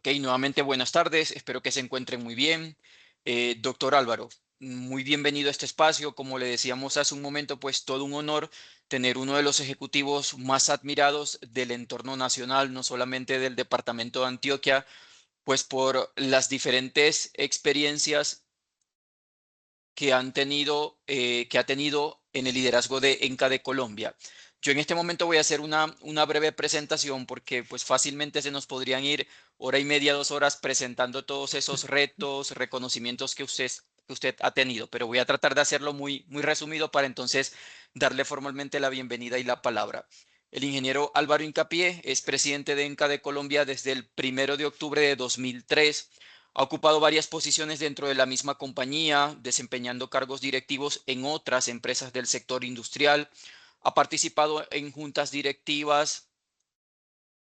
Ok, nuevamente buenas tardes, espero que se encuentren muy bien. Doctor Álvaro, muy bienvenido a este espacio. Como le decíamos hace un momento, pues todo un honor tener uno de los ejecutivos más admirados del entorno nacional, no solamente del departamento de Antioquia, pues por las diferentes experiencias que ha tenido en el liderazgo de ENCA de Colombia. Yo en este momento voy a hacer una breve presentación porque pues fácilmente se nos podrían ir hora y media, 2 horas presentando todos esos retos, reconocimientos que usted ha tenido, pero voy a tratar de hacerlo muy resumido para entonces darle formalmente la bienvenida y la palabra. El ingeniero Álvaro Incapié es presidente de ENCA de Colombia desde el 1 de octubre de 2003. Ha ocupado varias posiciones dentro de la misma compañía, desempeñando cargos directivos en otras empresas del sector industrial. Ha participado en juntas directivas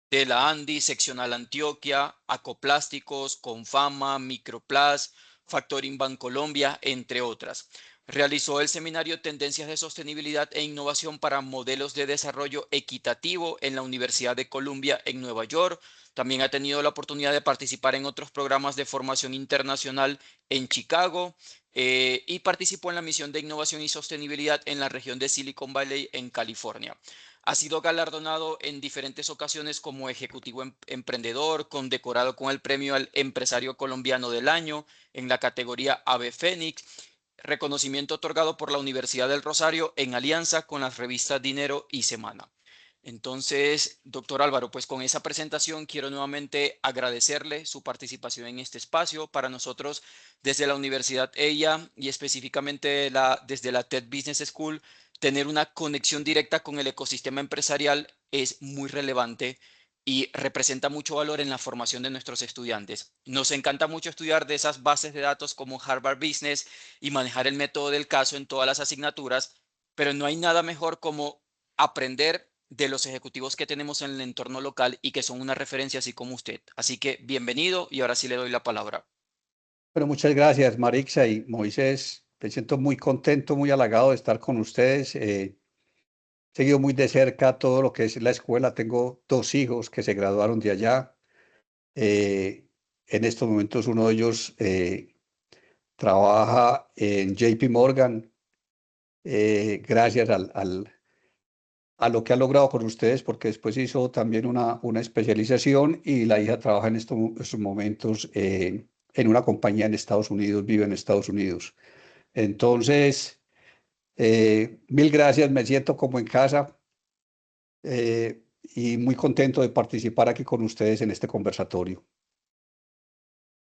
de la ANDI, Seccional Antioquia, Acoplásticos, Confama, Microplas, Factoring Bancolombia, entre otras. Realizó el seminario Tendencias de Sostenibilidad e Innovación para Modelos de Desarrollo Equitativo en la Universidad de Columbia en Nueva York. También ha tenido la oportunidad de participar en otros programas de formación internacional en Chicago y participó en la misión de innovación y sostenibilidad en la región de Silicon Valley en California. Ha sido galardonado en diferentes ocasiones como ejecutivo emprendedor, condecorado con el premio al empresario colombiano del año en la categoría Ave Fénix, reconocimiento otorgado por la Universidad del Rosario en alianza con las revistas Dinero y Semana. Entonces, doctor Álvaro, pues con esa presentación quiero nuevamente agradecerle su participación en este espacio. Para nosotros, desde la Universidad EIA y específicamente desde la TED Business School, tener una conexión directa con el ecosistema empresarial es muy relevante y representa mucho valor en la formación de nuestros estudiantes. Nos encanta mucho estudiar de esas bases de datos como Harvard Business y manejar el método del caso en todas las asignaturas, pero no hay nada mejor como aprender de los ejecutivos que tenemos en el entorno local y que son una referencia así como usted. Así que bienvenido y ahora sí le doy la palabra. Bueno, muchas gracias, Marixa y Moisés. Me siento muy contento, muy halagado de estar con ustedes. He seguido muy de cerca todo lo que es la escuela. Tengo dos hijos que se graduaron de allá. Eh, en estos momentos uno de ellos trabaja en JP Morgan, gracias a lo que ha logrado con ustedes, porque después hizo también una especialización y la hija trabaja en estos momentos en una compañía en Estados Unidos, vive en Estados Unidos. Entonces, mil gracias, me siento como en casa y muy contento de participar aquí con ustedes en este conversatorio.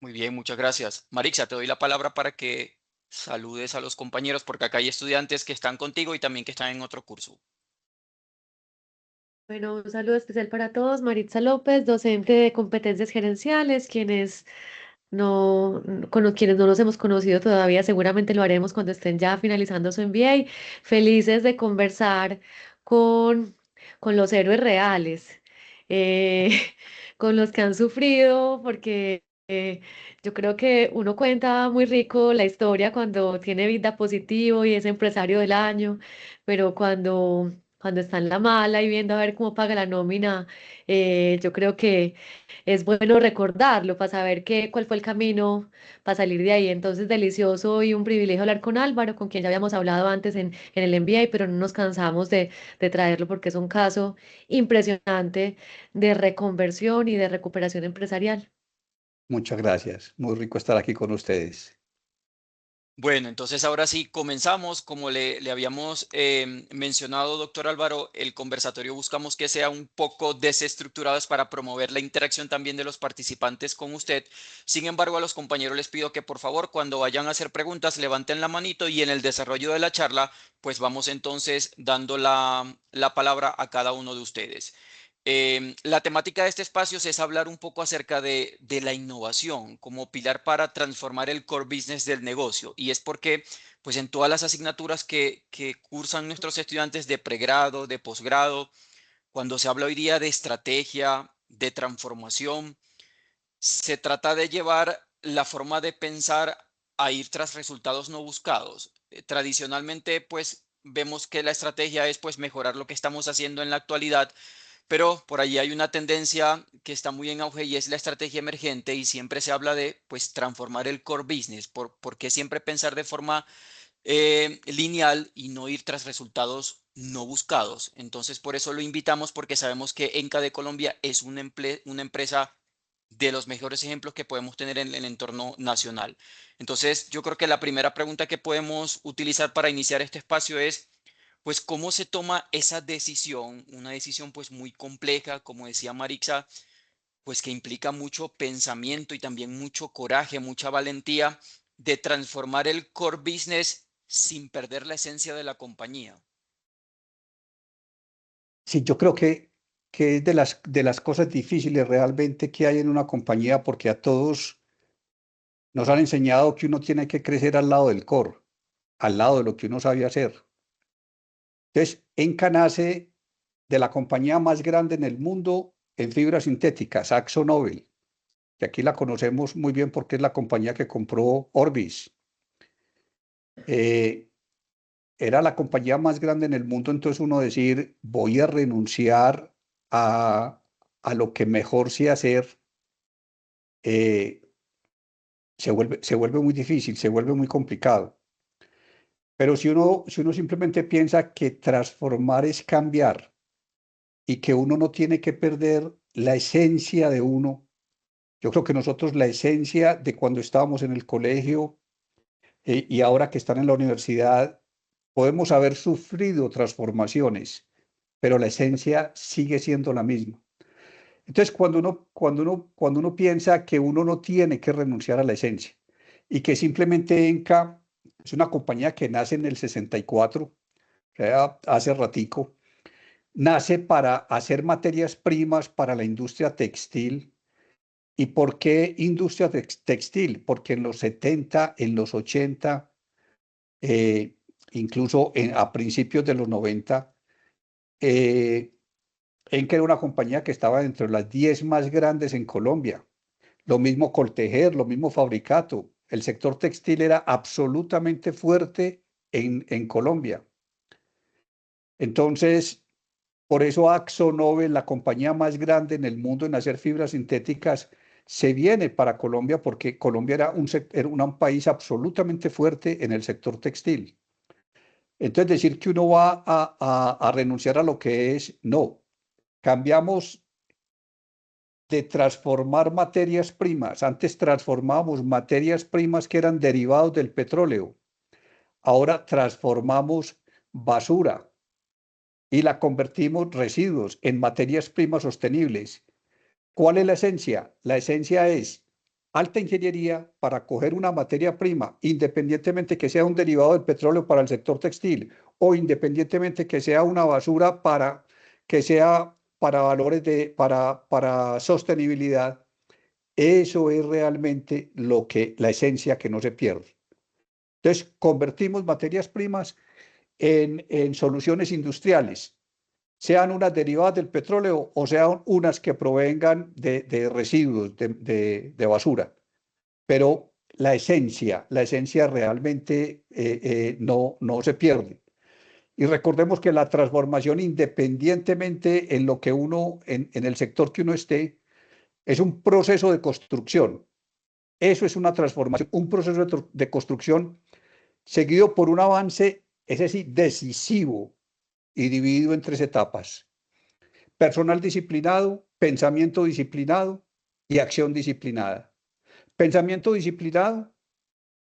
Muy bien, muchas gracias. Marixa, te doy la palabra para que saludes a los compañeros porque acá hay estudiantes que están contigo y también que están en otro curso. Bueno, un saludo especial para todos. Maritza López, docente de competencias gerenciales, quienes no nos hemos conocido todavía, seguramente lo haremos cuando estén ya finalizando su MBA. Felices de conversar con, con los héroes reales, eh, con los que han sufrido, porque yo creo que uno cuenta muy rico la historia cuando tiene vida positivo y es empresario del año, pero cuando está en la mala y viendo a ver cómo paga la nómina, yo creo que es bueno recordarlo para saber cuál fue el camino para salir de ahí. Entonces, delicioso y un privilegio hablar con Álvaro, con quien ya habíamos hablado antes en el MBA, pero no nos cansamos de traerlo porque es un caso impresionante de reconversión y de recuperación empresarial. Muchas gracias, muy rico estar aquí con ustedes. Bueno, entonces ahora sí comenzamos. Como le habíamos mencionado, doctor Álvaro, el conversatorio buscamos que sea un poco desestructurado para promover la interacción también de los participantes con usted. Sin embargo, a los compañeros les pido que por favor, cuando vayan a hacer preguntas, levanten la manito y en el desarrollo de la charla, pues vamos entonces dando la palabra a cada uno de ustedes. La temática de este espacio es hablar un poco acerca de la innovación como pilar para transformar el core business del negocio. Y es porque, pues en todas las asignaturas que cursan nuestros estudiantes de pregrado, de posgrado, cuando se habla hoy día de estrategia, de transformación, se trata de llevar la forma de pensar a ir tras resultados no buscados. Tradicionalmente, pues vemos que la estrategia es pues mejorar lo que estamos haciendo en la actualidad, pero por allí hay una tendencia que está muy en auge y es la estrategia emergente y siempre se habla de pues transformar el core business. ¿Por qué siempre pensar de forma lineal y no ir tras resultados no buscados? Entonces, por eso lo invitamos porque sabemos que Enca de Colombia es una empresa de los mejores ejemplos que podemos tener en el entorno nacional. Entonces, yo creo que la primera pregunta que podemos utilizar para iniciar este espacio es, pues, ¿cómo se toma esa decisión? Una decisión, pues, muy compleja, como decía Marixa, pues, que implica mucho pensamiento y también mucho coraje, mucha valentía de transformar el core business sin perder la esencia de la compañía. Sí, yo creo que es de las cosas difíciles realmente que hay en una compañía, porque a todos nos han enseñado que uno tiene que crecer al lado del core, al lado de lo que uno sabe hacer. Entonces, Enca nace de la compañía más grande en el mundo en fibras sintéticas, AkzoNobel, que aquí la conocemos muy bien porque es la compañía que compró Orbis. Eh, Era la compañía más grande en el mundo, entonces uno decir, voy a renunciar a, a lo que mejor sé hacer, eh, se vuelve muy difícil, se vuelve muy complicado. Pero si uno simplemente piensa que transformar es cambiar y que uno no tiene que perder la esencia de uno, yo creo que nosotros la esencia de cuando estábamos en el colegio y ahora que están en la universidad, podemos haber sufrido transformaciones, pero la esencia sigue siendo la misma. Entonces, cuando uno piensa que uno no tiene que renunciar a la esencia y que simplemente Enca es una compañía que nace en el 64, hace ratico, nace para hacer materias primas para la industria textil. ¿Y por qué industria textil? Porque en los 70, en los 80, eh, incluso a principios de los 90, eh, Enca era una compañía que estaba entre las 10 más grandes en Colombia. Lo mismo Coltejer, lo mismo Fabricato. El sector textil era absolutamente fuerte en Colombia. Entonces, por eso AkzoNobel, la compañía más grande en el mundo en hacer fibras sintéticas, se viene para Colombia porque Colombia era un país absolutamente fuerte en el sector textil. Entonces, decir que uno va a renunciar a lo que es, no. Cambiamos de transformar materias primas. Antes transformábamos materias primas que eran derivados del petróleo. Ahora transformamos basura y la convertimos residuos en materias primas sostenibles. ¿Cuál es la esencia? La esencia es alta ingeniería para coger una materia prima, independientemente que sea un derivado del petróleo para el sector textil o independientemente que sea una basura para que sea para valores para sostenibilidad. Eso es realmente la esencia que no se pierde. Entonces, convertimos materias primas en soluciones industriales, sean unas derivadas del petróleo o sean unas que provengan de residuos, de basura. Pero la esencia realmente no se pierde. Y recordemos que la transformación, independientemente en lo que en el sector que uno esté, es un proceso de construcción. Eso es una transformación, un proceso de construcción seguido por un avance, es decir, decisivo y dividido en tres etapas: personal disciplinado, pensamiento disciplinado y acción disciplinada. Pensamiento disciplinado,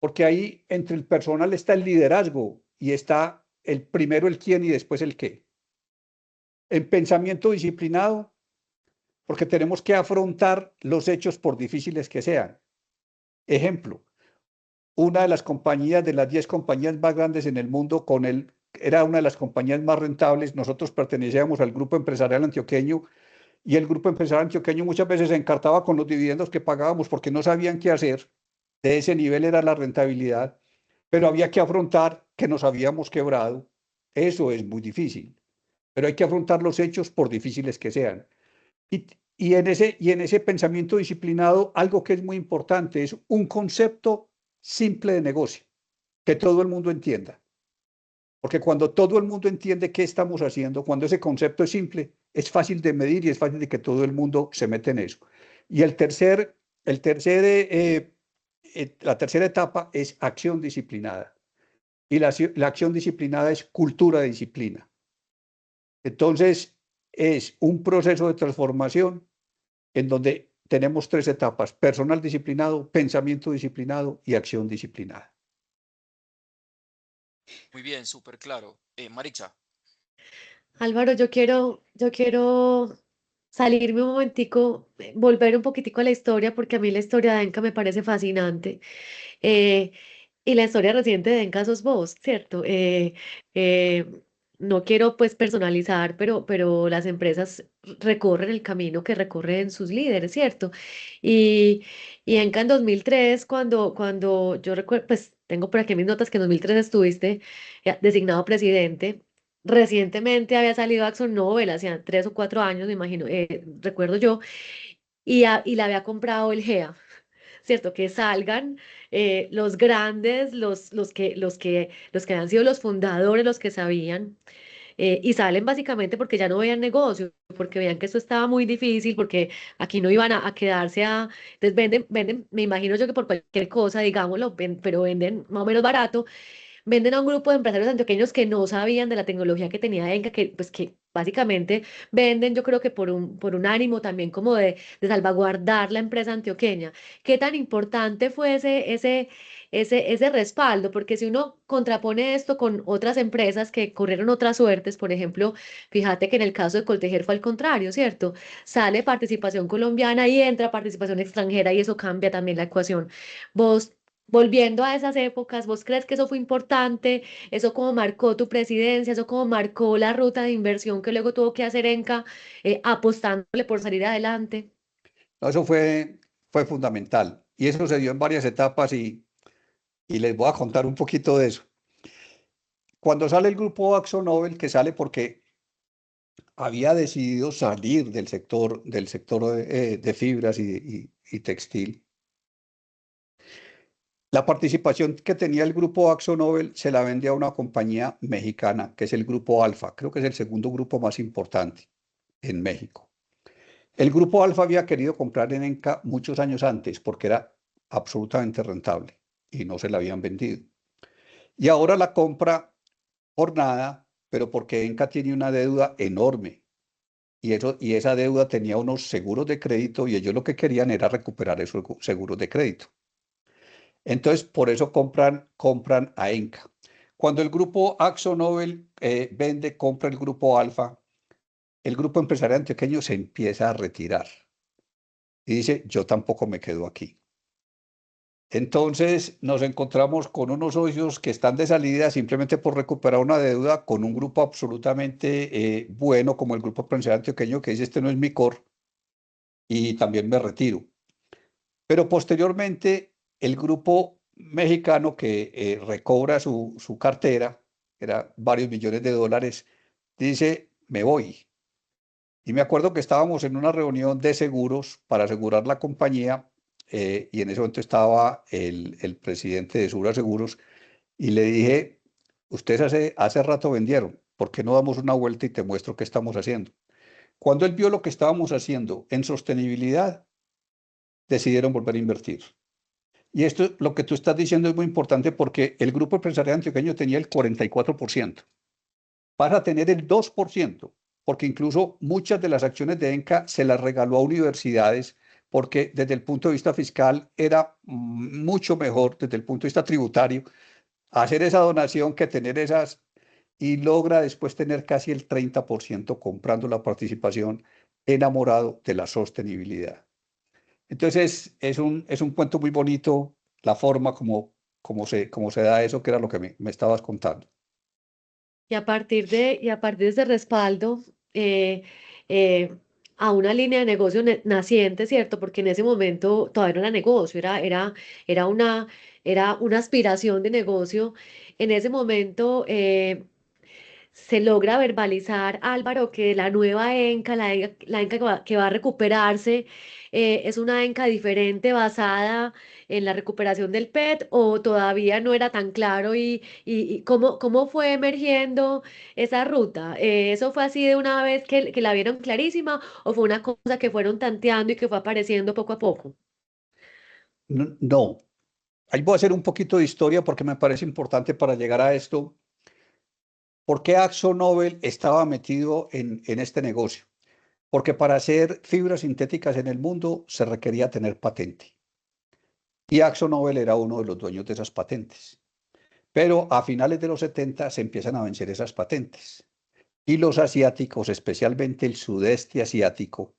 porque ahí entre el personal está el liderazgo y está el primero el quién y después el qué. En pensamiento disciplinado, porque tenemos que afrontar los hechos por difíciles que sean. Ejemplo, una de las compañías, de las 10 compañías más grandes en el mundo, era una de las compañías más rentables. Nosotros pertenecíamos al grupo empresarial antioqueño y el grupo empresarial antioqueño muchas veces se encartaba con los dividendos que pagábamos porque no sabían qué hacer. De ese nivel era la rentabilidad, pero había que afrontar que nos habíamos quebrado. Eso es muy difícil, pero hay que afrontar los hechos por difíciles que sean. Y en ese pensamiento disciplinado, algo que es muy importante es un concepto simple de negocio, que todo el mundo entienda. Porque cuando todo el mundo entiende qué estamos haciendo, cuando ese concepto es simple, es fácil de medir y es fácil de que todo el mundo se mete en eso. Y la tercera etapa es acción disciplinada. Y la acción disciplinada es cultura de disciplina. Entonces, es un proceso de transformación en donde tenemos tres etapas: personal disciplinado, pensamiento disciplinado y acción disciplinada. Muy bien, súper claro. Marixa. Álvaro, yo quiero salirme un momentico, volver un poquitico a la historia, porque a mí la historia de Enca me parece fascinante. Eh, y la historia reciente de Enca sos vos, ¿cierto? Eh, no quiero pues personalizar, pero las empresas recorren el camino que recorren sus líderes, ¿cierto? Y, y Enca en 2003, cuando yo recuerdo, pues tengo por aquí mis notas que en 2003 estuviste designado presidente. Recientemente había salido Axon Nobel, hacía 3 o 4 años, me imagino, recuerdo yo, y la había comprado el GEA. ¿Cierto? Que salgan los grandes, los que han sido los fundadores, los que sabían, y salen básicamente porque ya no veían negocio, porque veían que esto estaba muy difícil, porque aquí no iban a quedarse a... Entonces venden, me imagino yo que por cualquier cosa, digámoslo, pero venden más o menos barato. Venden a un grupo de empresarios antioqueños que no sabían de la tecnología que tenía Enca, que básicamente venden, yo creo que por un ánimo también como de salvaguardar la empresa antioqueña. ¿Qué tan importante fue ese respaldo? Porque si uno contrapone esto con otras empresas que corrieron otras suertes, por ejemplo, fíjate que en el caso de Coltejer fue al contrario, ¿cierto? Sale participación colombiana y entra participación extranjera y eso cambia también la ecuación. Vos Volviendo a esas épocas, ¿vos crees que eso fue importante? ¿Eso cómo marcó tu presidencia? ¿Eso cómo marcó la ruta de inversión que luego tuvo que hacer Enca, apostándole por salir adelante? No, fue fundamental. Y eso se dio en varias etapas y les voy a contar un poquito de eso. Cuando sale el grupo Axo Nobel, que sale porque había decidido salir del sector de fibras y textil, la participación que tenía el grupo Axo Nobel se la vende a una compañía mexicana, que es el grupo Alfa. Creo que es el segundo grupo más importante en México. El grupo Alfa había querido comprar en Enca muchos años antes porque era absolutamente rentable y no se la habían vendido. Y ahora la compra por nada, pero porque Enca tiene una deuda enorme y esa deuda tenía unos seguros de crédito y ellos lo que querían era recuperar esos seguros de crédito. Entonces, por eso compran a Enca. Cuando el grupo Axo Nobel compra el grupo Alfa, el grupo empresarial antioqueño se empieza a retirar y dice: yo tampoco me quedo aquí. Entonces nos encontramos con unos socios que están de salida simplemente por recuperar una deuda con un grupo absolutamente bueno como el grupo empresarial antioqueño, que dice: este no es mi core y también me retiro. Pero posteriormente el grupo mexicano que recobra su cartera, que era varios millones de dólares, dice: me voy. Y me acuerdo que estábamos en una reunión de seguros para asegurar la compañía, y en ese momento estaba el presidente de Sura Seguros y le dije: ustedes hace rato vendieron, ¿por qué no damos una vuelta y te muestro qué estamos haciendo? Cuando él vio lo que estábamos haciendo en sostenibilidad, decidieron volver a invertir. Y esto, lo que tú estás diciendo, es muy importante porque el grupo empresarial antioqueño tenía el 44%. Vas a tener el 2%, porque incluso muchas de las acciones de Enca se las regaló a universidades, porque desde el punto de vista fiscal era mucho mejor, desde el punto de vista tributario, hacer esa donación que tener esas, y logra después tener casi el 30% comprando la participación, enamorado de la sostenibilidad. Entonces es un cuento muy bonito la forma como se da eso, que era lo que me estabas contando. Y a partir de ese respaldo, eh, eh, a una línea de negocio naciente, ¿cierto? Porque en ese momento todavía no era negocio, era una aspiración de negocio. En ese momento, se logra verbalizar, Álvaro, que la nueva ENCA, la ENCA que va a recuperarse, es una ENCA diferente basada en la recuperación del PET o todavía no era tan claro y cómo fue emergiendo esa ruta? ¿Eso fue así de una vez que la vieron clarísima o fue una cosa que fueron tanteando y que fue apareciendo poco a poco? No, no. Ahí voy a hacer un poquito de historia porque me parece importante para llegar a esto. ¿Por qué AkzoNobel estaba metido en este negocio? Porque para hacer fibras sintéticas en el mundo se requería tener patente. Y AkzoNobel era uno de los dueños de esas patentes. Pero a finales de los 70 se empiezan a vencer esas patentes. Y los asiáticos, especialmente el sudeste asiático,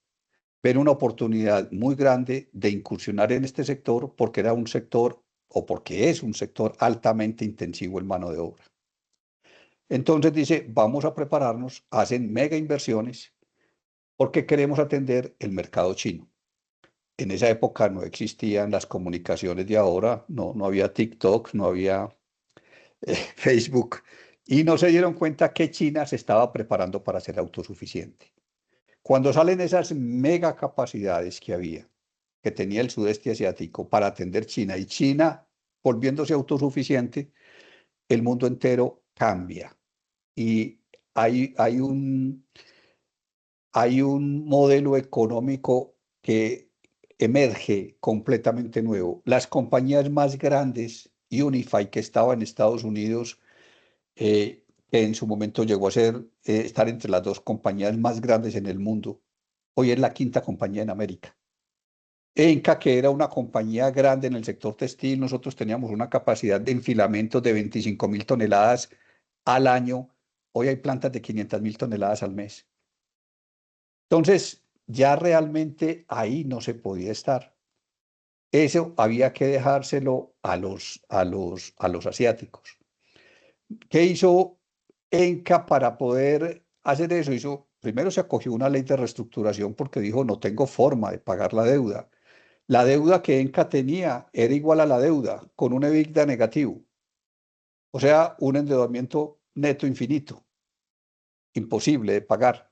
ven una oportunidad muy grande de incursionar en este sector porque era un sector o porque es un sector altamente intensivo en mano de obra. Entonces dice, vamos a prepararnos, hacen mega inversiones porque queremos atender el mercado chino. En esa época no existían las comunicaciones de ahora, no había TikTok, no había Facebook, y no se dieron cuenta que China se estaba preparando para ser autosuficiente. Cuando salen esas mega capacidades que tenía el sudeste asiático para atender China, y China volviéndose autosuficiente, el mundo entero cambia. Y hay, hay un, hay un modelo económico que emerge completamente nuevo. Las compañías más grandes, Unify, que estaba en Estados Unidos, que en su momento llegó a estar entre las dos compañías más grandes en el mundo, hoy es la quinta compañía en América. Enca, que era una compañía grande en el sector textil, nosotros teníamos una capacidad de enfilamiento de 25.000 toneladas al año. Hoy hay plantas de 500.000 toneladas al mes. Entonces, ya realmente ahí no se podía estar. Eso había que dejárselo a los asiáticos. ¿Qué hizo Enca para poder hacer eso? Primero se acogió una ley de reestructuración porque dijo, no tengo forma de pagar la deuda. La deuda que Enca tenía era igual a la deuda, con un EBITDA negativo. O sea, un endeudamiento neto infinito, imposible de pagar.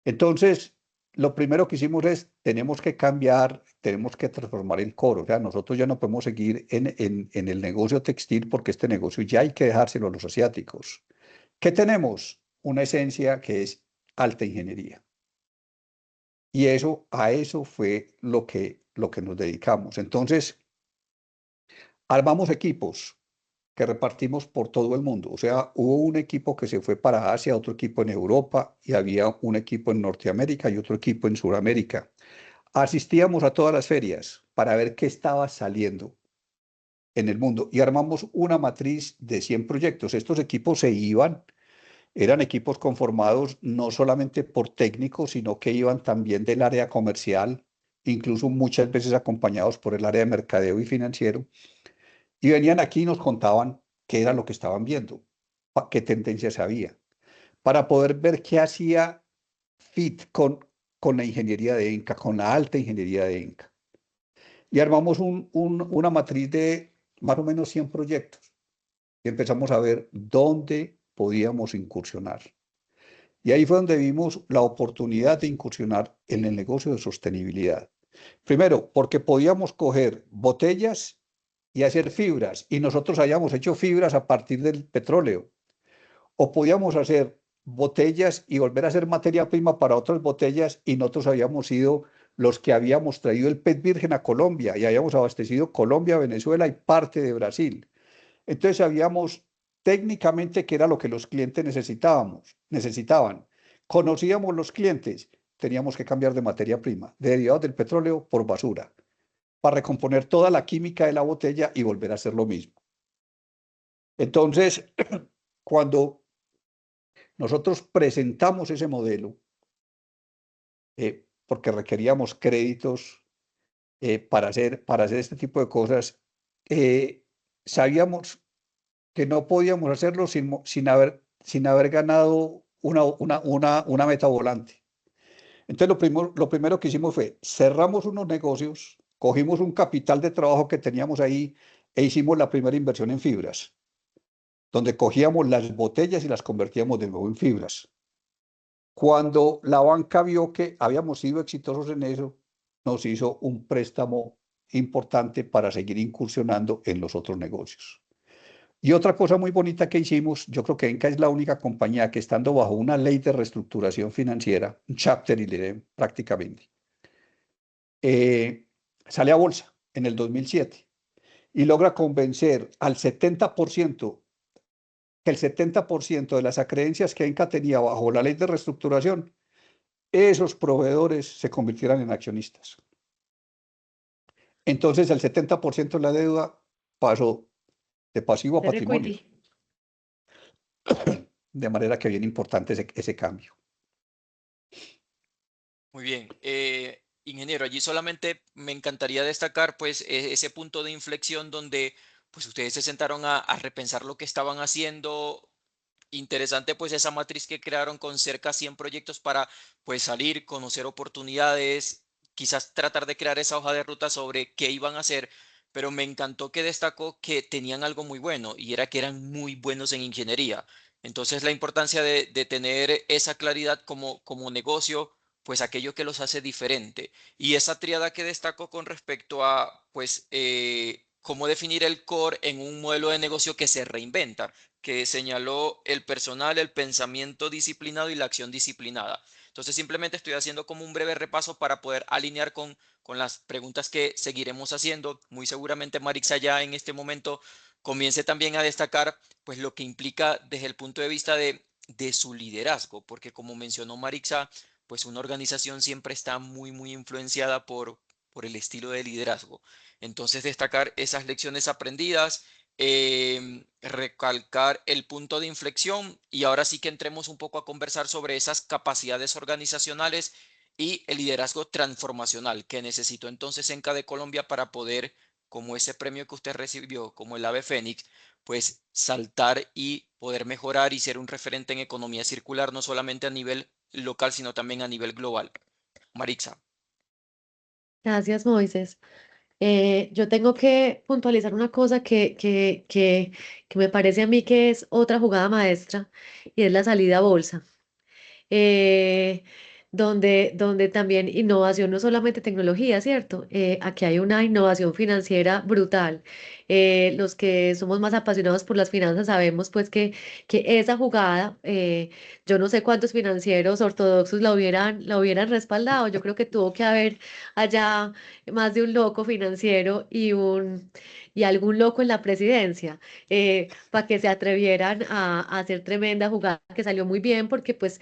Entonces, lo primero que hicimos es, tenemos que cambiar, tenemos que transformar el core. O sea, nosotros ya no podemos seguir en el negocio textil porque este negocio ya hay que dejárselo a los asiáticos. ¿Qué tenemos? Una esencia que es alta ingeniería. Y a eso fue lo que nos dedicamos. Entonces, armamos equipos que repartimos por todo el mundo. O sea, hubo un equipo que se fue para Asia, otro equipo en Europa y había un equipo en Norteamérica y otro equipo en Sudamérica. Asistíamos a todas las ferias para ver qué estaba saliendo en el mundo y armamos una matriz de 100 proyectos. Estos equipos se iban, eran equipos conformados no solamente por técnicos, sino que iban también del área comercial, incluso muchas veces acompañados por el área de mercadeo y financiero. Y venían aquí y nos contaban qué era lo que estaban viendo, qué tendencias había, para poder ver qué hacía fit con la ingeniería de Enca, con la alta ingeniería de Enca. Y armamos una matriz de más o menos 100 proyectos y empezamos a ver dónde podíamos incursionar. Y ahí fue donde vimos la oportunidad de incursionar en el negocio de sostenibilidad. Primero, porque podíamos coger botellas y hacer fibras, y nosotros habíamos hecho fibras a partir del petróleo. O podíamos hacer botellas y volver a hacer materia prima para otras botellas, y nosotros habíamos sido los que habíamos traído el PET virgen a Colombia y habíamos abastecido Colombia, Venezuela y parte de Brasil. Entonces sabíamos técnicamente qué era lo que los clientes necesitaban. Conocíamos los clientes, teníamos que cambiar de materia prima, de derivados del petróleo por basura, para recomponer toda la química de la botella y volver a hacer lo mismo. Entonces, cuando nosotros presentamos ese modelo, porque requeríamos créditos para hacer este tipo de cosas, sabíamos que no podíamos hacerlo sin haber ganado una meta volante. Entonces, lo primero que hicimos fue cerramos unos negocios, cogimos un capital de trabajo que teníamos ahí e hicimos la primera inversión en fibras. donde cogíamos las botellas y las convertíamos de nuevo en fibras. Cuando la banca vio que habíamos sido exitosos en eso, nos hizo un préstamo importante para seguir incursionando en los otros negocios. Y otra cosa muy bonita que hicimos, yo creo que Enca es la única compañía que estando bajo una ley de reestructuración financiera, un Chapter 11 prácticamente, eh, sale a bolsa en el 2007 y logra convencer al 70%, que el 70% de las acreencias que Enca tenía bajo la ley de reestructuración, esos proveedores se convirtieran en accionistas. Entonces el 70% de la deuda pasó de pasivo a Es patrimonio. equity. De manera que bien importante ese cambio. Muy bien. Ingeniero, allí solamente me encantaría destacar pues ese punto de inflexión donde pues ustedes se sentaron a repensar lo que estaban haciendo. Interesante pues esa matriz que crearon con cerca de 100 proyectos para pues salir, conocer oportunidades, quizás tratar de crear esa hoja de ruta sobre qué iban a hacer, pero me encantó que destacó que tenían algo muy bueno y era que eran muy buenos en ingeniería. Entonces la importancia de tener esa claridad como negocio, pues aquello que los hace diferente. Y esa triada que destacó con respecto a pues cómo definir el core en un modelo de negocio que se reinventa, que señaló el personal, el pensamiento disciplinado y la acción disciplinada. Entonces simplemente estoy haciendo como un breve repaso para poder alinear con las preguntas que seguiremos haciendo. Muy seguramente Marixa ya en este momento comience también a destacar pues lo que implica desde el punto de vista de su liderazgo, porque como mencionó Marixa, pues una organización siempre está muy influenciada por el estilo de liderazgo. Entonces destacar esas lecciones aprendidas, recalcar el punto de inflexión y ahora sí que entremos un poco a conversar sobre esas capacidades organizacionales y el liderazgo transformacional que necesitó entonces Enca de Colombia para poder, como ese premio que usted recibió, como el Ave Fénix, pues saltar y poder mejorar y ser un referente en economía circular, no solamente a nivel local, sino también a nivel global. Marixa. Gracias, Moisés. Yo tengo que puntualizar una cosa que me parece a mí que es otra jugada maestra y es la salida a bolsa. eh, donde también innovación, no solamente tecnología, ¿cierto? Aquí hay una innovación financiera brutal. Los que somos más apasionados por las finanzas sabemos pues que esa jugada, yo no sé cuántos financieros ortodoxos la hubieran respaldado. Yo creo que tuvo que haber allá más de un loco financiero y algún loco en la presidencia para que se atrevieran a hacer tremenda jugada que salió muy bien porque pues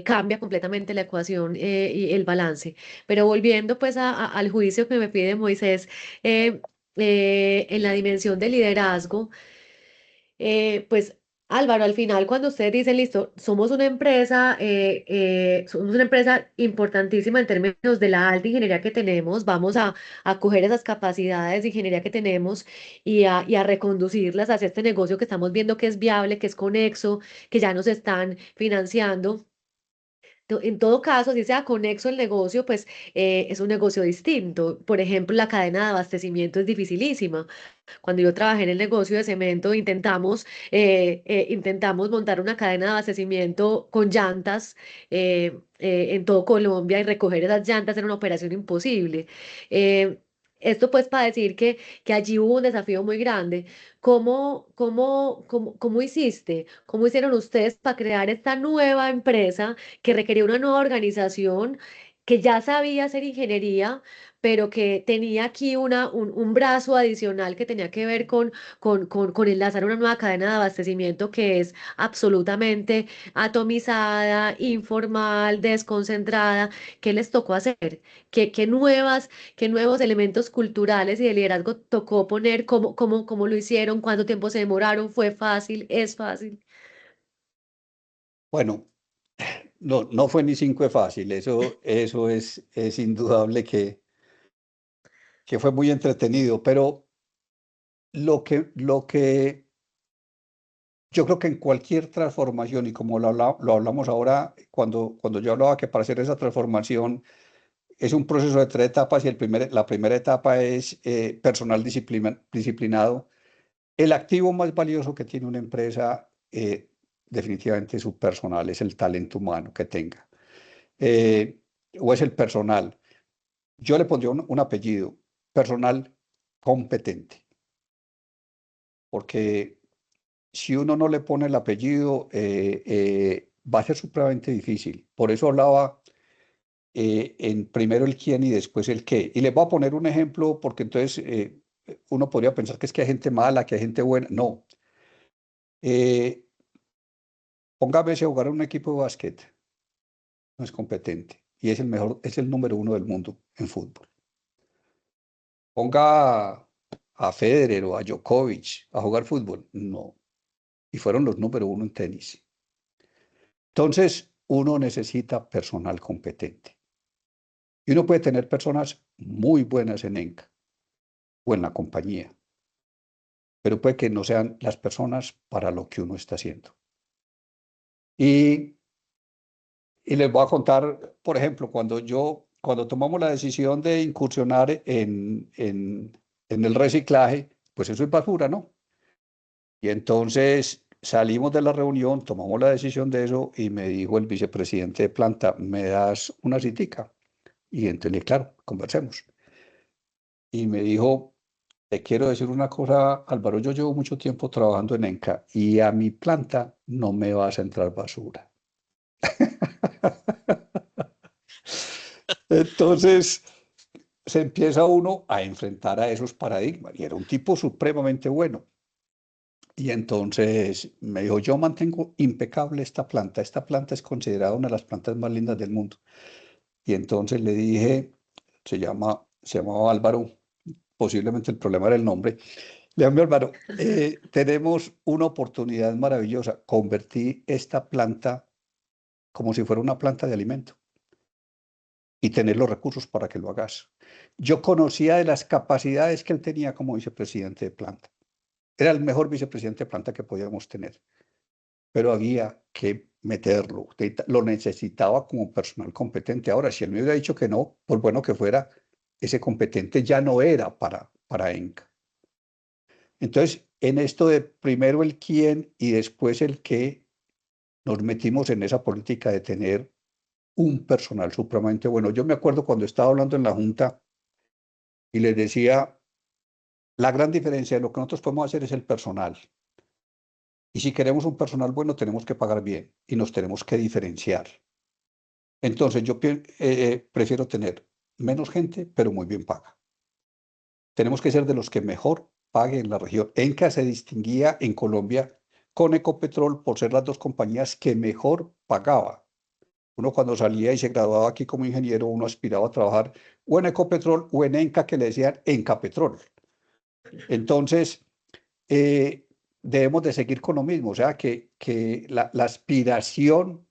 cambia completamente la ecuación y el balance. Pero volviendo pues al juicio que me pide Moisés, eh, en la dimensión de liderazgo, pues Álvaro, al final cuando ustedes dicen, listo, somos una empresa importantísima en términos de la alta ingeniería que tenemos, vamos a coger esas capacidades de ingeniería que tenemos y a reconducirlas hacia este negocio que estamos viendo que es viable, que es conexo, que ya nos están financiando. En todo caso, si sea conexo el negocio, pues es un negocio distinto. Por ejemplo, la cadena de abastecimiento es dificilísima. Cuando yo trabajé en el negocio de cemento, intentamos montar una cadena de abastecimiento con llantas en todo Colombia y recoger esas llantas era una operación imposible. Eh, Esto pues para decir que allí hubo un desafío muy grande. ¿Cómo hiciste? ¿Cómo hicieron ustedes para crear esta nueva empresa que requería una nueva organización que ya sabía hacer ingeniería, pero que tenía aquí un brazo adicional que tenía que ver con enlazar una nueva cadena de abastecimiento que es absolutamente atomizada, informal, desconcentrada? ¿Qué les tocó hacer? ¿Qué nuevos elementos culturales y de liderazgo tocó poner? ¿Cómo lo hicieron? ¿Cuánto tiempo se demoraron? ¿Fue fácil? ¿Es fácil? Bueno, no fue ni cinco de fácil, eso es indudable que fue muy entretenido, pero lo que yo creo que en cualquier transformación, y como lo hablamos ahora, cuando yo hablaba que para hacer esa transformación es un proceso de tres etapas y la primera etapa es personal disciplinado. El activo más valioso que tiene una empresa, definitivamente su personal, es el talento humano que tenga, eh, o es el personal. Yo le pondría un apellido, personal competente, porque si uno no le pone el apellido, va a ser supremamente difícil. Por eso hablaba en primero el quién y después el qué. Y les voy a poner un ejemplo, porque entonces uno podría pensar que es que hay gente mala, que hay gente buena. No. Eh, Póngame a jugar en un equipo de básquet, no es competente. Y es el mejor, es el número uno del mundo en fútbol. Ponga a Federer o a Djokovic a jugar fútbol, no. Y fueron los número uno en tenis. Entonces, uno necesita personal competente. Y uno puede tener personas muy buenas en ENCA o en la compañía, pero puede que no sean las personas para lo que uno está haciendo. Y, y les voy a contar, por ejemplo, cuando tomamos la decisión de incursionar en el reciclaje, pues eso es basura, ¿no? Y entonces salimos de la reunión, tomamos la decisión de eso y me dijo el vicepresidente de planta, ¿me das una citica? Y entonces, claro, conversemos. Y me dijo, te quiero decir una cosa, Álvaro, yo llevo mucho tiempo trabajando en ENCA y a mi planta no me vas a entrar basura. Entonces se empieza uno a enfrentar a esos paradigmas y era un tipo supremamente bueno. Y entonces me dijo, yo mantengo impecable esta planta es considerada una de las plantas más lindas del mundo. Y entonces le dije, se llamaba Álvaro, posiblemente el problema era el nombre. Le dije, Álvaro, tenemos una oportunidad maravillosa, convertí esta planta como si fuera una planta de alimento y tener los recursos para que lo hagas. Yo conocía de las capacidades que él tenía como vicepresidente de planta. Era el mejor vicepresidente de planta que podíamos tener, pero había que meterlo. Lo necesitaba como personal competente. Ahora, si él me hubiera dicho que no, por bueno que fuera, ese competente ya no era para ENCA. Entonces, en esto de primero el quién y después el qué, nos metimos en esa política de tener un personal supremamente bueno. Yo me acuerdo cuando estaba hablando en la Junta y les decía, la gran diferencia de lo que nosotros podemos hacer es el personal. Y si queremos un personal bueno, tenemos que pagar bien y nos tenemos que diferenciar. Entonces, yo prefiero tener menos gente, pero muy bien paga. Tenemos que ser de los que mejor pague en la región. Enca se distinguía en Colombia con Ecopetrol por ser las dos compañías que mejor pagaba. Uno cuando salía y se graduaba aquí como ingeniero, uno aspiraba a trabajar o en Ecopetrol o en Enca, que le decían Encapetrol. Entonces, eh, debemos de seguir con lo mismo, o sea, que la aspiración,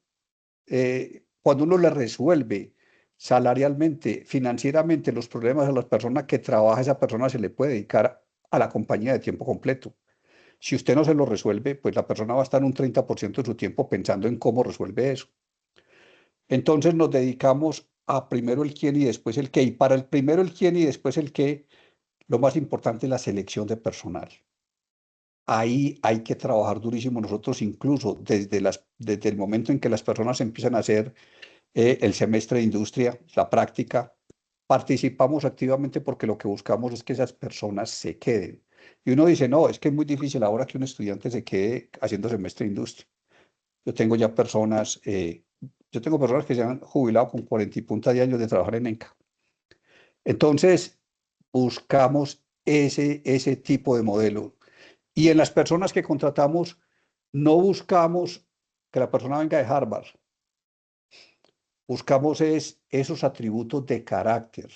cuando uno le resuelve salarialmente, financieramente los problemas a las personas que trabaja, esa persona se le puede dedicar a la compañía de tiempo completo. Si usted no se lo resuelve, pues la persona va a estar un 30% de su tiempo pensando en cómo resuelve eso. Entonces nos dedicamos a primero el quién y después el qué. Y para el primero el quién y después el qué, lo más importante es la selección de personal. Ahí hay que trabajar durísimo nosotros, incluso desde el momento en que las personas empiezan a hacer el semestre de industria, la práctica, participamos activamente porque lo que buscamos es que esas personas se queden. Y uno dice, no, es que es muy difícil ahora que un estudiante se quede haciendo semestre de industria. Yo tengo ya personas, yo tengo personas que se han jubilado con 40 y punta de años de trabajar en ENCA. Entonces, buscamos ese tipo de modelo. Y en las personas que contratamos, no buscamos que la persona venga de Harvard, buscamos esos atributos de carácter,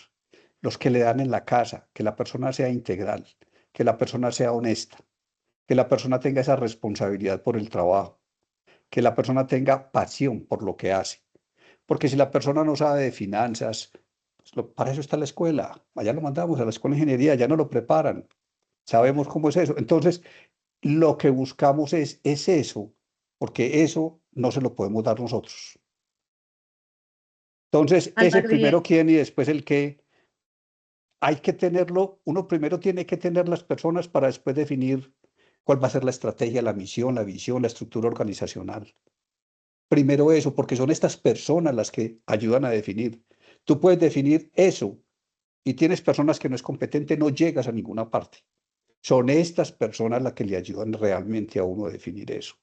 los que le dan en la casa, que la persona sea integral, que la persona sea honesta, que la persona tenga esa responsabilidad por el trabajo, que la persona tenga pasión por lo que hace. Porque si la persona no sabe de finanzas, pues para eso está la escuela. Allá lo mandamos a la escuela de ingeniería, ya no lo preparan. Sabemos cómo es eso. Entonces, lo que buscamos es eso, porque eso no se lo podemos dar nosotros. Entonces, ese Álvaro, primero quién y después el qué, hay que tenerlo, uno primero tiene que tener las personas para después definir. ¿Cuál va a ser la estrategia, la misión, la visión, la estructura organizacional? Primero eso, porque son estas personas las que ayudan a definir. Tú puedes definir eso y tienes personas que no es competente, no llegas a ninguna parte. Son estas personas las que le ayudan realmente a uno a definir eso.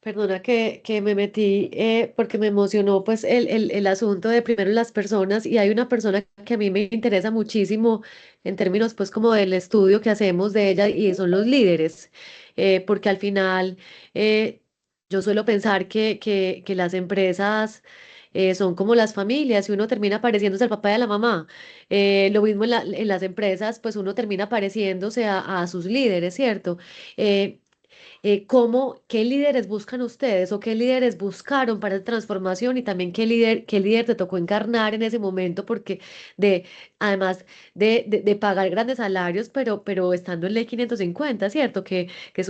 Perdona que me metí porque me emocionó pues el asunto de primero las personas y hay una persona que a mí me interesa muchísimo en términos pues como del estudio que hacemos de ella y son los líderes, porque al final yo suelo pensar que las empresas son como las familias y uno termina pareciéndose al papá y a la mamá. Lo mismo en las empresas pues uno termina pareciéndose a sus líderes, ¿cierto? Eh, qué líderes buscan ustedes o qué líderes buscaron para esa transformación y también qué líder te tocó encarnar en ese momento, porque de, además de pagar grandes salarios, pero estando en ley 550, ¿cierto? Que es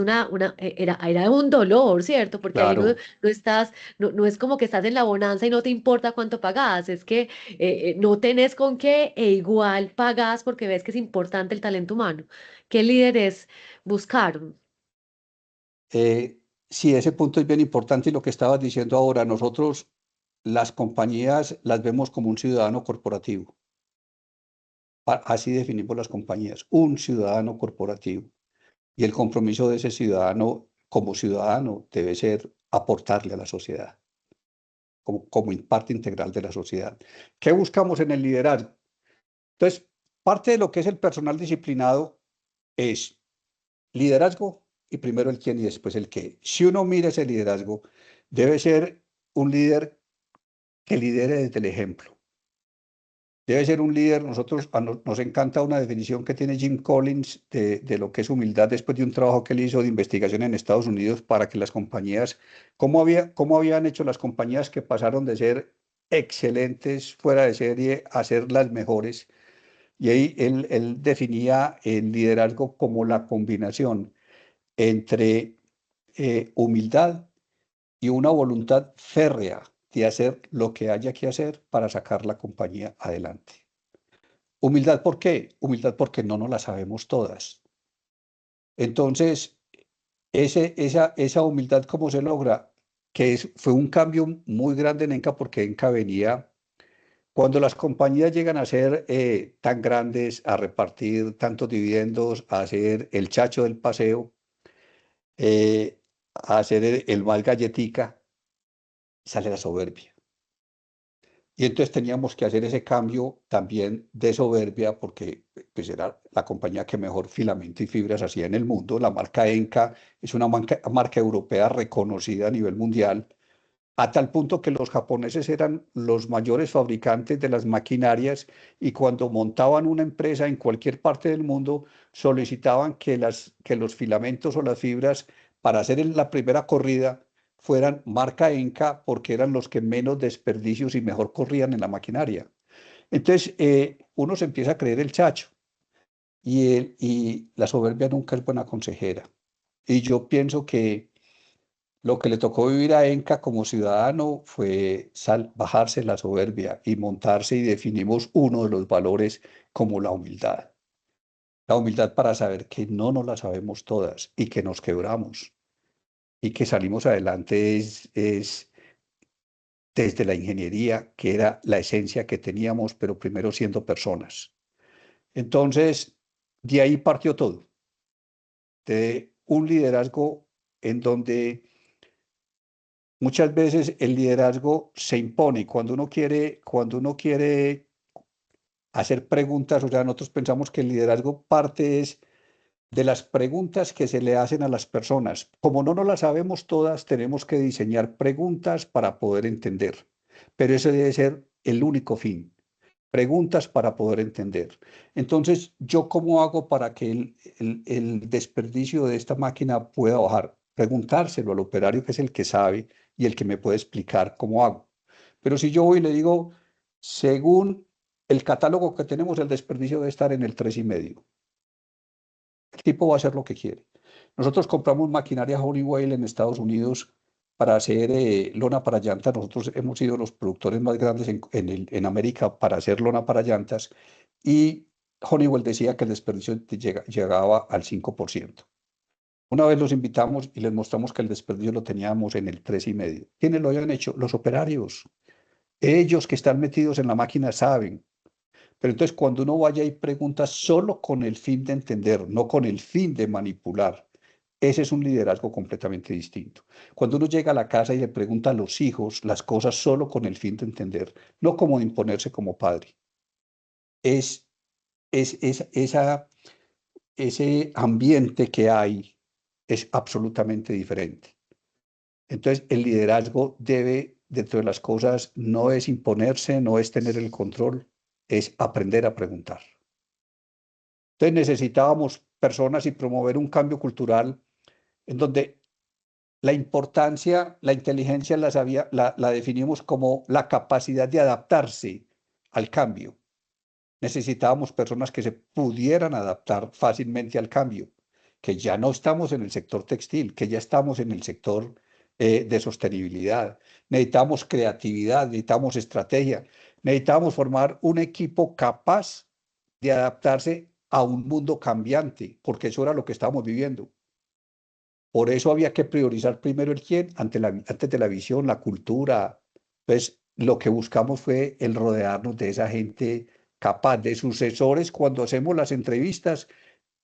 era un dolor, ¿cierto? Porque ahí Claro. no estás, no es como que estás en la bonanza y no te importa cuánto pagas, es que no tenés con qué e igual pagas porque ves que es importante el talento humano. ¿Qué líderes buscaron? Eh, sí, ese punto es bien importante y lo que estabas diciendo ahora, nosotros las compañías las vemos como un ciudadano corporativo. Así definimos las compañías, un ciudadano corporativo. Y el compromiso de ese ciudadano como ciudadano debe ser aportarle a la sociedad, como parte integral de la sociedad. ¿Qué buscamos en el liderazgo? Entonces, parte de lo que es el personal disciplinado es liderazgo y primero el quién y después el qué. Si uno mira ese liderazgo, debe ser un líder que lidere desde el ejemplo. Debe ser un líder, nos encanta una definición que tiene Jim Collins de lo que es humildad después de un trabajo que él hizo de investigación en Estados Unidos para que las compañías, cómo habían hecho las compañías que pasaron de ser excelentes, fuera de serie, a ser las mejores. Y ahí él definía el liderazgo como la combinación entre humildad y una voluntad férrea de hacer lo que haya que hacer para sacar la compañía adelante. Humildad, ¿por qué? Humildad porque no nos la sabemos todas. Entonces, esa humildad, ¿cómo se logra? Fue un cambio muy grande en Enca porque Enca venía, cuando las compañías llegan a ser tan grandes, a repartir tantos dividendos, a ser el chacho del paseo, a ser el más galletica, sale la soberbia. Y entonces teníamos que hacer ese cambio también de soberbia porque pues, era la compañía que mejor filamento y fibras hacía en el mundo. La marca Enca es una marca europea reconocida a nivel mundial, a tal punto que los japoneses eran los mayores fabricantes de las maquinarias y cuando montaban una empresa en cualquier parte del mundo solicitaban que los filamentos o las fibras para hacer la primera corrida fueran marca Enca porque eran los que menos desperdicios y mejor corrían en la maquinaria. Entonces, uno se empieza a creer el chacho y la soberbia nunca es buena consejera. Y yo pienso que lo que le tocó vivir a Enca como ciudadano fue bajarse la soberbia y montarse y definimos uno de los valores como la humildad. La humildad para saber que no nos la sabemos todas y que nos quebramos y que salimos adelante es desde la ingeniería, que era la esencia que teníamos, pero primero siendo personas. Entonces, de ahí partió todo, de un liderazgo en donde muchas veces el liderazgo se impone cuando uno quiere hacer preguntas, o sea, nosotros pensamos que el liderazgo parte es de las preguntas que se le hacen a las personas. Como no nos las sabemos todas, tenemos que diseñar preguntas para poder entender. Pero ese debe ser el único fin. Preguntas para poder entender. Entonces, ¿yo cómo hago para que el desperdicio de esta máquina pueda bajar? Preguntárselo al operario que es el que sabe y el que me puede explicar cómo hago. Pero si yo voy y le digo, según el catálogo que tenemos, el desperdicio debe estar en el 3,5. El tipo va a hacer lo que quiere. Nosotros compramos maquinaria Honeywell en Estados Unidos para hacer lona para llantas. Nosotros hemos sido los productores más grandes en América para hacer lona para llantas. Y Honeywell decía que el desperdicio llegaba al 5%. Una vez los invitamos y les mostramos que el desperdicio lo teníamos en el 3,5%. ¿Quiénes lo habían hecho? Los operarios. Ellos que están metidos en la máquina saben. Pero entonces cuando uno vaya y pregunta solo con el fin de entender, no con el fin de manipular, ese es un liderazgo completamente distinto. Cuando uno llega a la casa y le pregunta a los hijos las cosas solo con el fin de entender, no como de imponerse como padre, es, ese ambiente que hay es absolutamente diferente. Entonces, el liderazgo debe, dentro de las cosas, no es imponerse, no es tener el control, es aprender a preguntar. Entonces, necesitábamos personas y promover un cambio cultural en donde la importancia, la inteligencia la definimos como la capacidad de adaptarse al cambio. Necesitábamos personas que se pudieran adaptar fácilmente al cambio, que ya no estamos en el sector textil, que ya estamos en el sector de sostenibilidad. Necesitamos creatividad, necesitamos estrategia, necesitamos formar un equipo capaz de adaptarse a un mundo cambiante, porque eso era lo que estábamos viviendo. Por eso había que priorizar primero el quién antes de la visión, la cultura. Entonces, lo que buscamos fue el rodearnos de esa gente capaz, de sucesores cuando hacemos las entrevistas,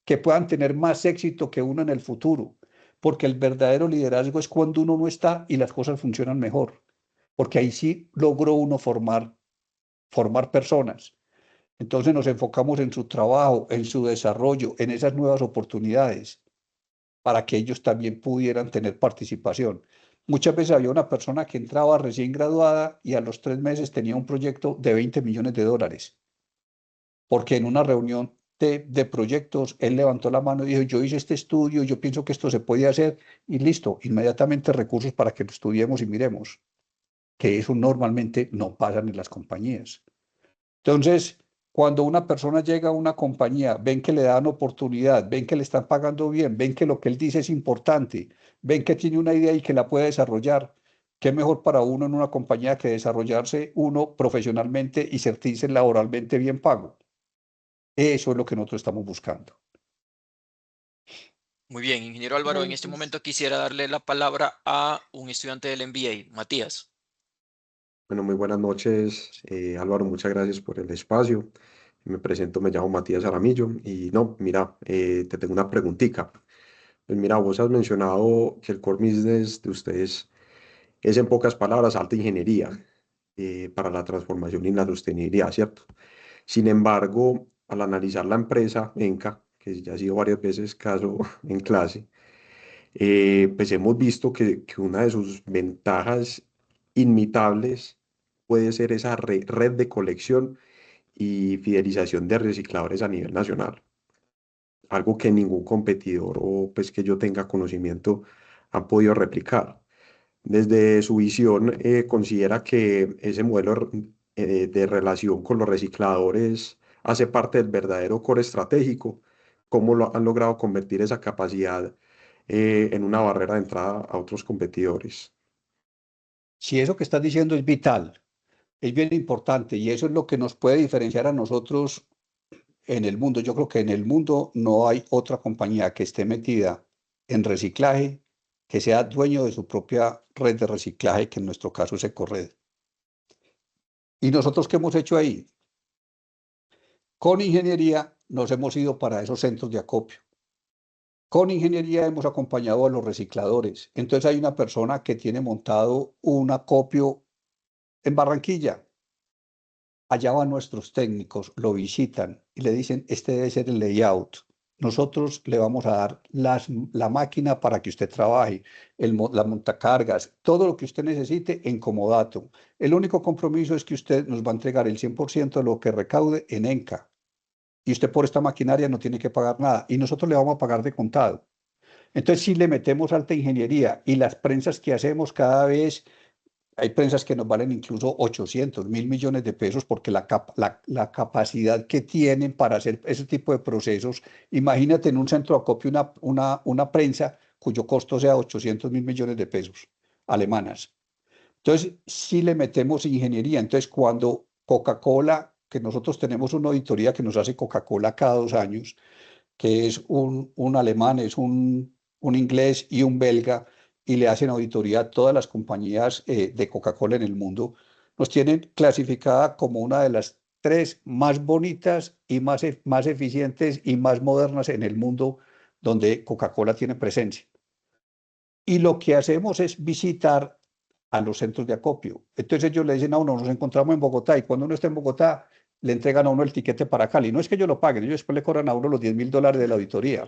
que puedan tener más éxito que uno en el futuro. Porque el verdadero liderazgo es cuando uno no está y las cosas funcionan mejor. Porque ahí sí logró uno formar personas. Entonces nos enfocamos en su trabajo, en su desarrollo, en esas nuevas oportunidades para que ellos también pudieran tener participación. Muchas veces había una persona que entraba recién graduada y a los 3 meses tenía un proyecto de $20 millones, porque en una reunión de proyectos él levantó la mano y dijo, yo hice este estudio, yo pienso que esto se puede hacer y listo, inmediatamente recursos para que lo estudiemos y miremos, que eso normalmente no pasa en las compañías. Entonces, cuando una persona llega a una compañía, ven que le dan oportunidad, ven que le están pagando bien, ven que lo que él dice es importante, ven que tiene una idea y que la puede desarrollar, ¿qué mejor para uno en una compañía que desarrollarse uno profesionalmente y sentirse laboralmente bien pago? Eso es lo que nosotros estamos buscando. Muy bien, ingeniero Álvaro, en este momento quisiera darle la palabra a un estudiante del MBA, Matías. Bueno, muy buenas noches, Álvaro, muchas gracias por el espacio. Me presento, me llamo Matías Aramillo y no, mira, te tengo una preguntita. Pues mira, vos has mencionado que el core business de ustedes es en pocas palabras alta ingeniería para la transformación y la sostenibilidad, ¿cierto? Sin embargo, al analizar la empresa, Enca, que ya ha sido varias veces caso en clase, pues hemos visto que una de sus ventajas inmitables puede ser esa red de colección y fidelización de recicladores a nivel nacional. Algo que ningún competidor o pues que yo tenga conocimiento ha podido replicar. Desde su visión, considera que ese modelo de relación con los recicladores hace parte del verdadero core estratégico. ¿Cómo lo han logrado convertir esa capacidad en una barrera de entrada a otros competidores? Si eso que estás diciendo es vital, es bien importante y eso es lo que nos puede diferenciar a nosotros en el mundo. Yo creo que en el mundo no hay otra compañía que esté metida en reciclaje, que sea dueño de su propia red de reciclaje, que en nuestro caso es Ecored. ¿Y nosotros qué hemos hecho ahí? Con ingeniería nos hemos ido para esos centros de acopio. Con ingeniería hemos acompañado a los recicladores. Entonces hay una persona que tiene montado un acopio en Barranquilla. Allá van nuestros técnicos, lo visitan y le dicen, este debe ser el layout. Nosotros le vamos a dar la máquina para que usted trabaje, la montacargas, todo lo que usted necesite en comodato. El único compromiso es que usted nos va a entregar el 100% de lo que recaude en ENCA. Y usted por esta maquinaria no tiene que pagar nada. Y nosotros le vamos a pagar de contado. Entonces, si le metemos alta ingeniería y las prensas que hacemos cada vez hay prensas que nos valen incluso 800, 1.000 millones de pesos porque la capacidad que tienen para hacer ese tipo de procesos, imagínate en un centro de acopio una prensa cuyo costo sea 800, 1.000 millones de pesos alemanas. Entonces, si le metemos ingeniería, entonces cuando Coca-Cola que nosotros tenemos una auditoría que nos hace Coca-Cola cada 2 años, que es un alemán, es un inglés y un belga, y le hacen auditoría a todas las compañías de Coca-Cola en el mundo, nos tienen clasificada como una de las 3 más bonitas y más eficientes y más modernas en el mundo donde Coca-Cola tiene presencia. Y lo que hacemos es visitar a los centros de acopio. Entonces ellos le dicen a uno, nos encontramos en Bogotá, y cuando uno está en Bogotá, le entregan a uno el tiquete para Cali. No es que ellos lo paguen, ellos después le cobran a uno los $10.000 de la auditoría.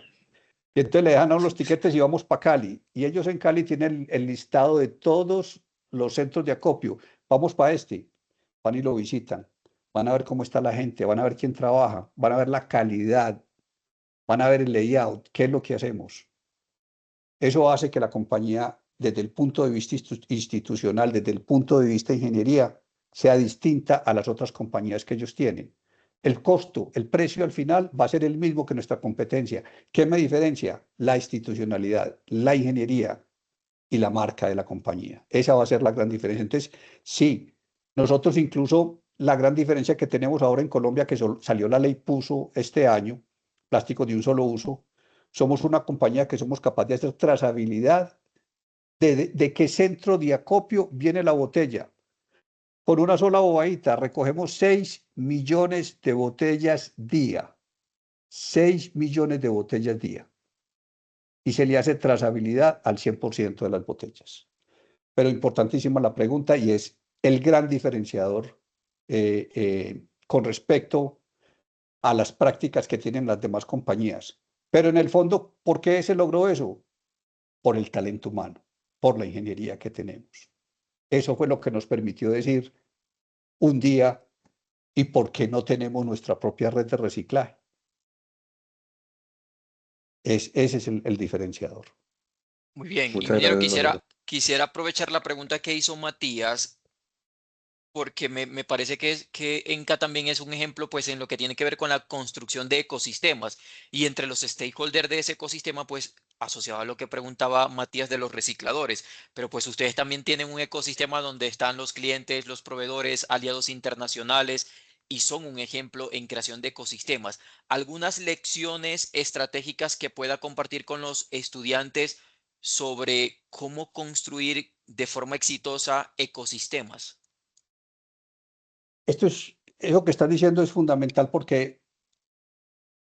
Y entonces le dejan a uno los tiquetes y vamos para Cali. Y ellos en Cali tienen el listado de todos los centros de acopio. Vamos para este. Van y lo visitan. Van a ver cómo está la gente, van a ver quién trabaja, van a ver la calidad, van a ver el layout, qué es lo que hacemos. Eso hace que la compañía, desde el punto de vista institucional, desde el punto de vista de ingeniería, sea distinta a las otras compañías que ellos tienen. El costo, el precio al final va a ser el mismo que nuestra competencia. ¿Qué me diferencia? La institucionalidad, la ingeniería y la marca de la compañía. Esa va a ser la gran diferencia. Entonces, sí, nosotros incluso la gran diferencia que tenemos ahora en Colombia, que salió la ley PUSO este año, plásticos de un solo uso, somos una compañía que somos capaces de hacer trazabilidad de qué centro de acopio viene la botella. Por una sola bobadita recogemos 6 millones de botellas día. 6 millones de botellas día. Y se le hace trazabilidad al 100% de las botellas. Pero importantísima la pregunta, y es el gran diferenciador con respecto a las prácticas que tienen las demás compañías. Pero en el fondo, ¿por qué se logró eso? Por el talento humano, por la ingeniería que tenemos. Eso fue lo que nos permitió decir un día, ¿y por qué no tenemos nuestra propia red de reciclaje? Ese es el diferenciador. Muy bien, Muchas ingeniero, gracias, Álvaro. quisiera aprovechar la pregunta que hizo Matías porque me parece que Enca también es un ejemplo pues en lo que tiene que ver con la construcción de ecosistemas y entre los stakeholders de ese ecosistema pues asociado a lo que preguntaba Matías de los recicladores, pero pues ustedes también tienen un ecosistema donde están los clientes, los proveedores, aliados internacionales y son un ejemplo en creación de ecosistemas. ¿Algunas lecciones estratégicas que pueda compartir con los estudiantes sobre cómo construir de forma exitosa ecosistemas? Eso que estás diciendo es fundamental porque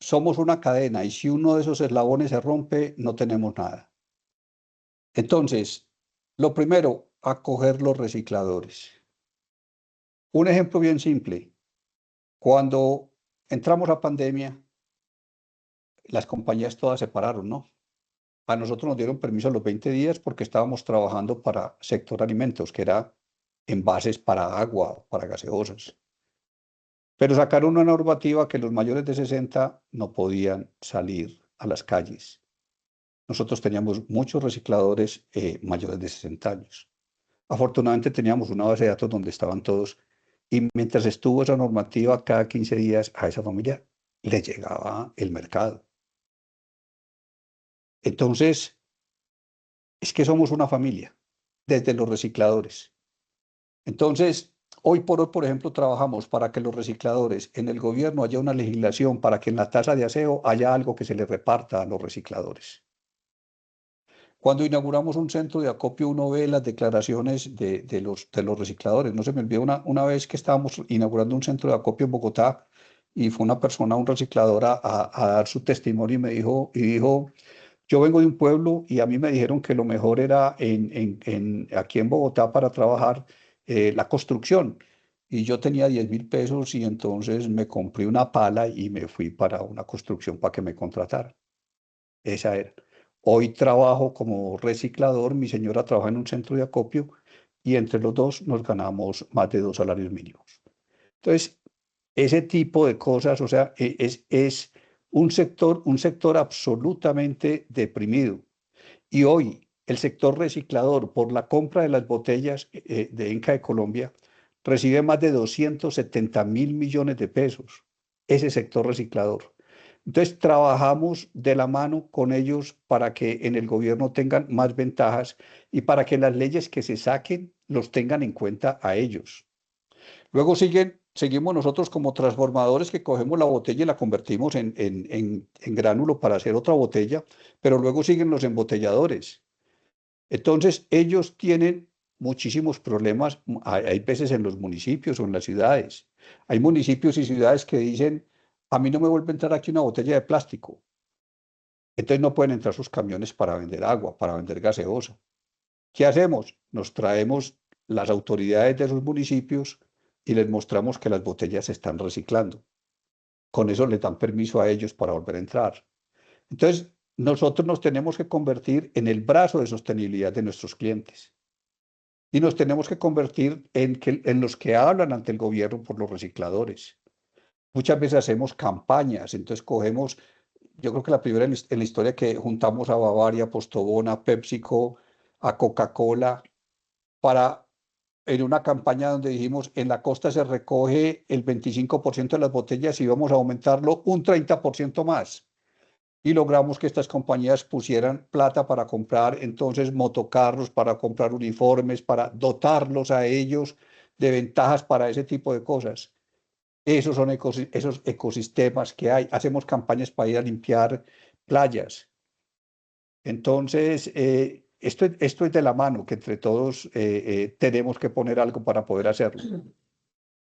somos una cadena y si uno de esos eslabones se rompe, no tenemos nada. Entonces, lo primero, acoger los recicladores. Un ejemplo bien simple. Cuando entramos a pandemia, las compañías todas se pararon, ¿no? A nosotros nos dieron permiso a los 20 días porque estábamos trabajando para sector alimentos, que era envases para agua, para gaseosas. Pero sacaron una normativa que los mayores de 60 no podían salir a las calles. Nosotros teníamos muchos recicladores mayores de 60 años. Afortunadamente teníamos una base de datos donde estaban todos y mientras estuvo esa normativa, cada 15 días a esa familia le llegaba el mercado. Entonces, es que somos una familia, desde los recicladores. Entonces, hoy por hoy, por ejemplo, trabajamos para que los recicladores en el gobierno haya una legislación para que en la tasa de aseo haya algo que se le reparta a los recicladores. Cuando inauguramos un centro de acopio, uno ve las declaraciones de los recicladores. No se me olvida una vez que estábamos inaugurando un centro de acopio en Bogotá y fue una persona, un reciclador, a dar su testimonio y dijo, yo vengo de un pueblo y a mí me dijeron que lo mejor era aquí en Bogotá para trabajar la construcción. Y yo tenía 10.000 pesos y entonces me compré una pala y me fui para una construcción para que me contrataran. Esa era. Hoy trabajo como reciclador, mi señora trabaja en un centro de acopio y entre los dos nos ganamos más de 2 salarios mínimos. Entonces, ese tipo de cosas, o sea, es un sector absolutamente deprimido. Y hoy el sector reciclador, por la compra de las botellas de Enca de Colombia, recibe más de 270.000 millones de pesos. Ese sector reciclador. Entonces, trabajamos de la mano con ellos para que en el gobierno tengan más ventajas y para que las leyes que se saquen los tengan en cuenta a ellos. Luego siguen seguimos nosotros como transformadores que cogemos la botella y la convertimos en gránulo para hacer otra botella, pero luego siguen los embotelladores. Entonces, ellos tienen muchísimos problemas, hay veces en los municipios o en las ciudades. Hay municipios y ciudades que dicen, a mí no me vuelve a entrar aquí una botella de plástico. Entonces no pueden entrar sus camiones para vender agua, para vender gaseosa. ¿Qué hacemos? Nos traemos las autoridades de esos municipios y les mostramos que las botellas se están reciclando. Con eso les dan permiso a ellos para volver a entrar. Entonces, nosotros nos tenemos que convertir en el brazo de sostenibilidad de nuestros clientes y nos tenemos que convertir en los que hablan ante el gobierno por los recicladores. Muchas veces hacemos campañas, entonces cogemos, yo creo que la primera en la historia que juntamos a Bavaria, Postobón, a PepsiCo, a Coca-Cola, para en una campaña donde dijimos, en la costa se recoge el 25% de las botellas y vamos a aumentarlo un 30% más. Y logramos que estas compañías pusieran plata para comprar entonces motocarros, para comprar uniformes, para dotarlos a ellos de ventajas para ese tipo de cosas. Esos son esos ecosistemas que hay. Hacemos campañas para ir a limpiar playas. Entonces, esto es de la mano, que entre todos tenemos que poner algo para poder hacerlo.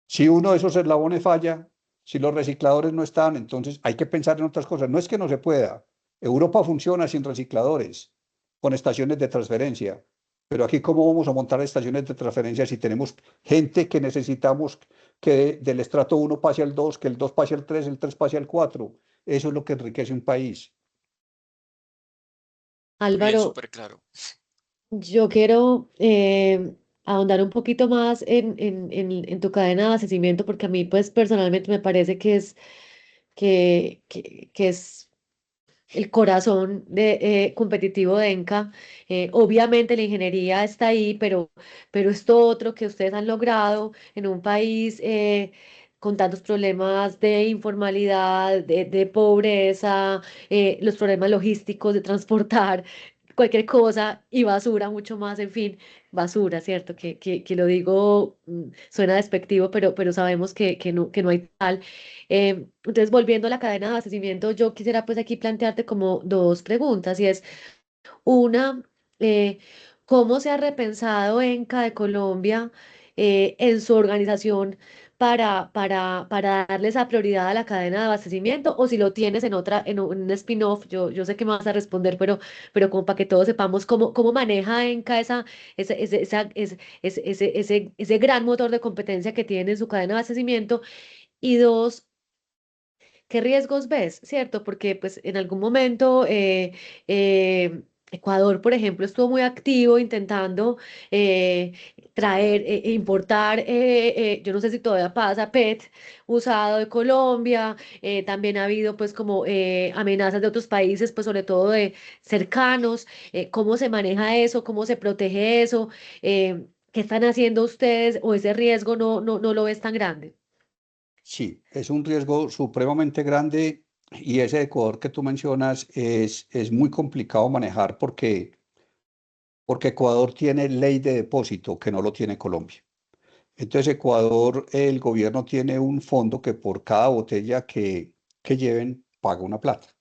Si uno de esos eslabones falla, si los recicladores no están, entonces hay que pensar en otras cosas. No es que no se pueda. Europa funciona sin recicladores, con estaciones de transferencia. Pero aquí, ¿cómo vamos a montar estaciones de transferencia si tenemos gente que necesitamos que del estrato 1 pase al 2, que el 2 pase al 3, el 3 pase al 4? Eso es lo que enriquece un país. Muy bien, Álvaro, súper claro. yo quiero ahondar un poquito más en tu cadena de abastecimiento, porque a mí, pues, personalmente me parece que que es el corazón competitivo de Enca. Obviamente la ingeniería está ahí, pero esto otro que ustedes han logrado en un país con tantos problemas de informalidad, de pobreza, los problemas logísticos de transportar cualquier cosa y basura, mucho más, en fin, basura, ¿cierto? Que lo digo, suena despectivo, pero sabemos que no hay tal. Entonces, volviendo a la cadena de abastecimiento, yo quisiera pues aquí plantearte como dos preguntas y es una, eh, ¿cómo se ha repensado ENCA de Colombia en su organización para darle esa prioridad a la cadena de abastecimiento? O si lo tienes en otra, en un spin-off, yo sé que me vas a responder, pero como para que todos sepamos cómo maneja ENCA ese gran motor de competencia que tiene en su cadena de abastecimiento. Y dos, ¿qué riesgos ves? ¿Cierto? Porque pues en algún momento Ecuador, por ejemplo, estuvo muy activo intentando eh, traer, importar, yo no sé si todavía pasa, PET usado de Colombia. También ha habido pues como amenazas de otros países, pues sobre todo de cercanos. ¿Cómo se maneja eso? ¿Cómo se protege eso? ¿Qué están haciendo ustedes? ¿O ese riesgo no lo ves tan grande? Sí, es un riesgo supremamente grande y ese Ecuador que tú mencionas es muy complicado manejar porque Ecuador tiene ley de depósito que no lo tiene Colombia. Entonces Ecuador, el gobierno tiene un fondo que por cada botella que lleven paga una plata.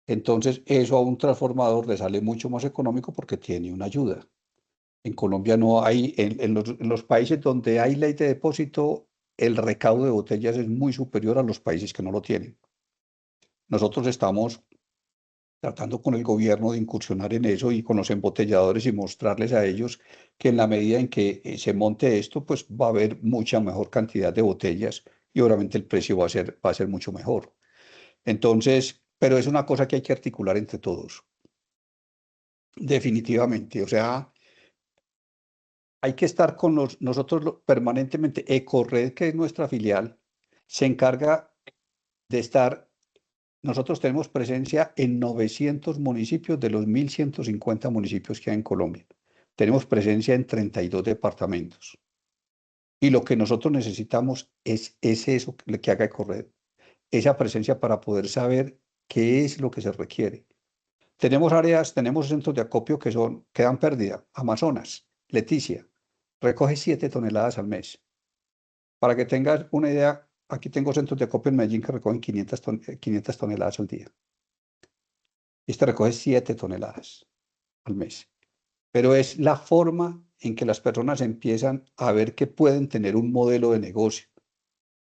Entonces eso a un transformador le sale mucho más económico porque tiene una ayuda. En Colombia no hay, en los países donde hay ley de depósito, el recaudo de botellas es muy superior a los países que no lo tienen. Nosotros estamos tratando con el gobierno de incursionar en eso y con los embotelladores y mostrarles a ellos que en la medida en que se monte esto, pues va a haber mucha mejor cantidad de botellas y obviamente el precio va a ser mucho mejor. Entonces, pero es una cosa que hay que articular entre todos, definitivamente. O sea, hay que estar con nosotros permanentemente. Ecorred, que es nuestra filial, se encarga de estar. Nosotros tenemos presencia en 900 municipios de los 1.150 municipios que hay en Colombia. Tenemos presencia en 32 departamentos. Y lo que nosotros necesitamos es eso que haga Ecorred, esa presencia para poder saber qué es lo que se requiere. Tenemos áreas, tenemos centros de acopio que dan pérdida. Amazonas, Leticia, recoge 7 toneladas al mes. Para que tengas una idea, aquí tengo centros de acopio en Medellín que recogen 500 toneladas al día. Este recoge 7 toneladas al mes. Pero es la forma en que las personas empiezan a ver que pueden tener un modelo de negocio.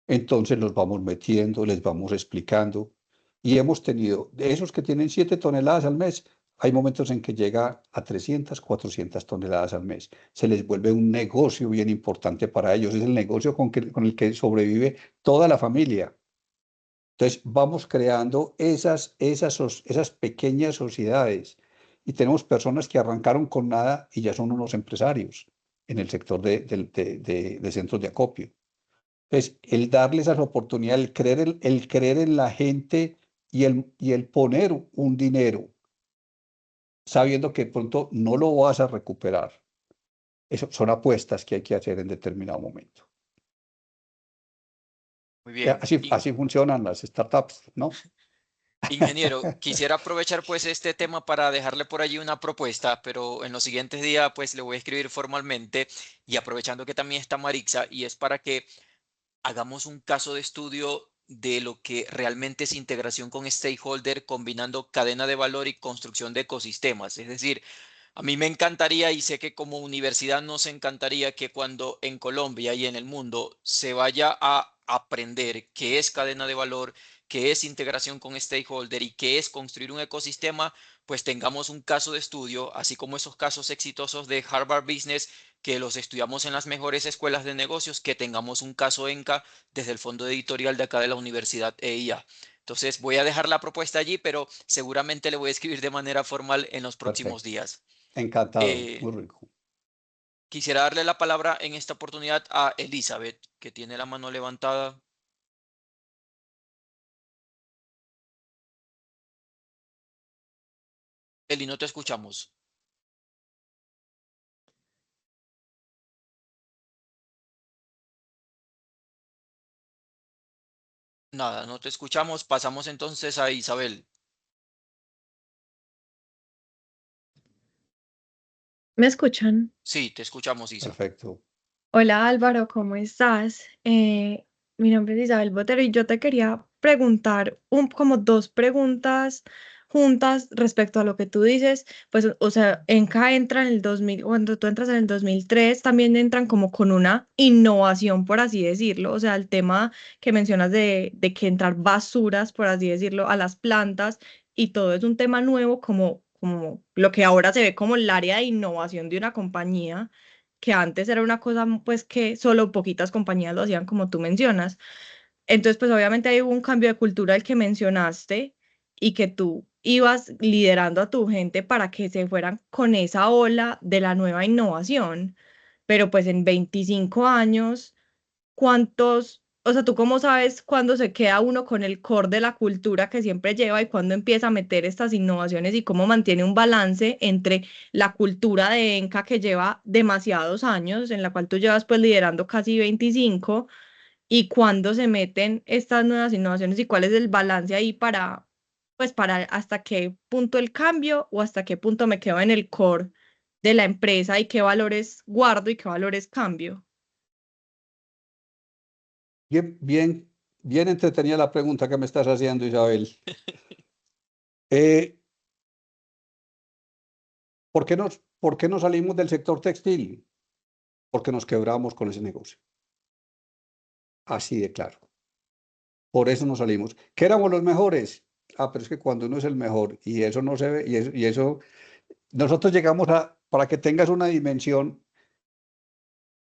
Entonces los vamos metiendo, les vamos explicando. Y hemos tenido, de esos que tienen 7 toneladas al mes, hay momentos en que llega a 300, 400 toneladas al mes. Se les vuelve un negocio bien importante para ellos. Es el negocio con el que sobrevive toda la familia. Entonces vamos creando esas pequeñas sociedades y tenemos personas que arrancaron con nada y ya son unos empresarios en el sector de centros de acopio. Entonces, el darles esa oportunidad, el creer en la gente y el poner un dinero sabiendo que de pronto no lo vas a recuperar. Eso son apuestas que hay que hacer en determinado momento. Muy bien. Así funcionan las startups, ¿no? Ingeniero, quisiera aprovechar pues este tema para dejarle por allí una propuesta, pero en los siguientes días pues le voy a escribir formalmente y aprovechando que también está Marixa y es para que hagamos un caso de estudio de lo que realmente es integración con stakeholder combinando cadena de valor y construcción de ecosistemas. Es decir, a mí me encantaría y sé que como universidad nos encantaría que cuando en Colombia y en el mundo se vaya a aprender qué es cadena de valor, qué es integración con stakeholder y qué es construir un ecosistema, pues tengamos un caso de estudio, así como esos casos exitosos de Harvard Business que los estudiamos en las mejores escuelas de negocios, que tengamos un caso ENCA desde el fondo editorial de acá de la Universidad EIA. Entonces voy a dejar la propuesta allí, pero seguramente le voy a escribir de manera formal en los próximos Perfecto. días. Encantado, Eh, muy rico. Quisiera darle la palabra en esta oportunidad a Elizabeth, que tiene la mano levantada. Eli, no te escuchamos. Nada, no te escuchamos. Pasamos entonces a Isabel. ¿Me escuchan? Sí, te escuchamos, Isa. Perfecto. Hola Álvaro, ¿cómo estás? Mi nombre es Isabel Botero y yo te quería preguntar como dos preguntas juntas respecto a lo que tú dices. Pues, o sea, Enca entra en el 2000, cuando tú entras en el 2003, también entran como con una innovación, por así decirlo. O sea, el tema que mencionas de que entrar basuras, por así decirlo, a las plantas y todo es un tema nuevo como lo que ahora se ve como el área de innovación de una compañía que antes era una cosa pues que solo poquitas compañías lo hacían como tú mencionas. Entonces pues obviamente ahí hubo un cambio de cultura el que mencionaste y que tú ibas liderando a tu gente para que se fueran con esa ola de la nueva innovación. Pero pues en 25 años cuántos, o sea, ¿tú cómo sabes cuándo se queda uno con el core de la cultura que siempre lleva y cuándo empieza a meter estas innovaciones y cómo mantiene un balance entre la cultura de Enca que lleva demasiados años, en la cual tú llevas pues liderando casi 25, y cuándo se meten estas nuevas innovaciones y cuál es el balance ahí para, pues para hasta qué punto el cambio o hasta qué punto me quedo en el core de la empresa y qué valores guardo y qué valores cambio? Bien, bien, bien entretenida la pregunta que me estás haciendo, Isabel. Eh, ¿por qué no salimos del sector textil? Porque nos quebramos con ese negocio. Así de claro. Por eso nos salimos. ¿Que éramos los mejores? Ah, pero es que cuando uno es el mejor y eso no se ve, y eso, nosotros llegamos para que tengas una dimensión,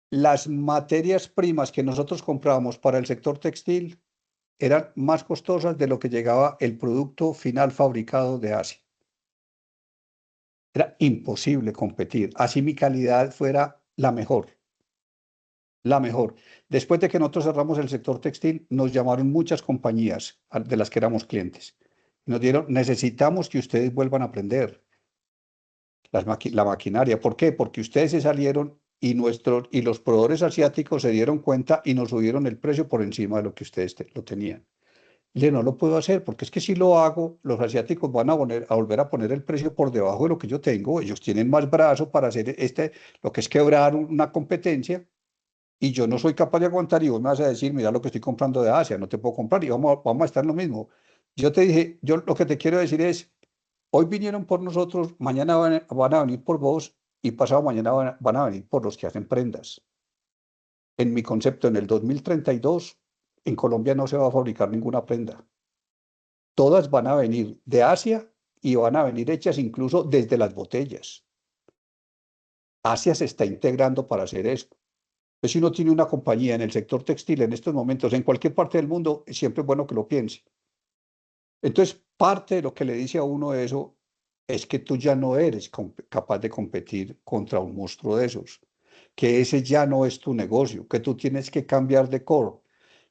las materias primas que nosotros comprábamos para el sector textil eran más costosas de lo que llegaba el producto final fabricado de Asia. Era imposible competir, así mi calidad fuera la mejor, la mejor. Después de que nosotros cerramos el sector textil, nos llamaron muchas compañías de las que éramos clientes. Nos dieron, necesitamos que ustedes vuelvan a aprender la maquinaria. ¿Por qué? Porque ustedes se salieron y los proveedores asiáticos se dieron cuenta y nos subieron el precio por encima de lo que ustedes lo tenían. No lo puedo hacer porque es que si lo hago, los asiáticos van a volver a poner el precio por debajo de lo que yo tengo. Ellos tienen más brazo para hacer lo que es quebrar una competencia. y yo no soy capaz de aguantar y vos me vas a decir, mira lo que estoy comprando de Asia, no te puedo comprar y vamos a estar en lo mismo. Yo te dije, yo lo que te quiero decir es, hoy vinieron por nosotros, mañana van a venir por vos y pasado mañana van a venir por los que hacen prendas. En mi concepto, en el 2032, en Colombia no se va a fabricar ninguna prenda. Todas van a venir de Asia y van a venir hechas incluso desde las botellas. Asia se está integrando para hacer esto. Pues si uno tiene una compañía en el sector textil en estos momentos, en cualquier parte del mundo, siempre es bueno que lo piense. Entonces, parte de lo que le dice a uno eso es que tú ya no eres capaz de competir contra un monstruo de esos, que ese ya no es tu negocio, que tú tienes que cambiar de core.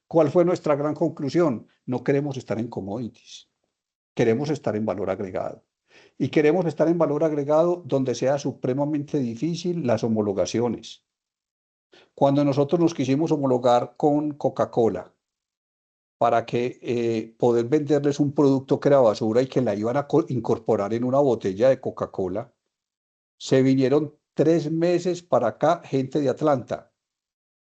¿Cuál fue nuestra gran conclusión? No queremos estar en commodities, queremos estar en valor agregado. Y queremos estar en valor agregado donde sea supremamente difícil las homologaciones. Cuando nosotros nos quisimos homologar con Coca-Cola para que poder venderles un producto que era basura y que la iban a incorporar en una botella de Coca-Cola, se vinieron 3 meses para acá gente de Atlanta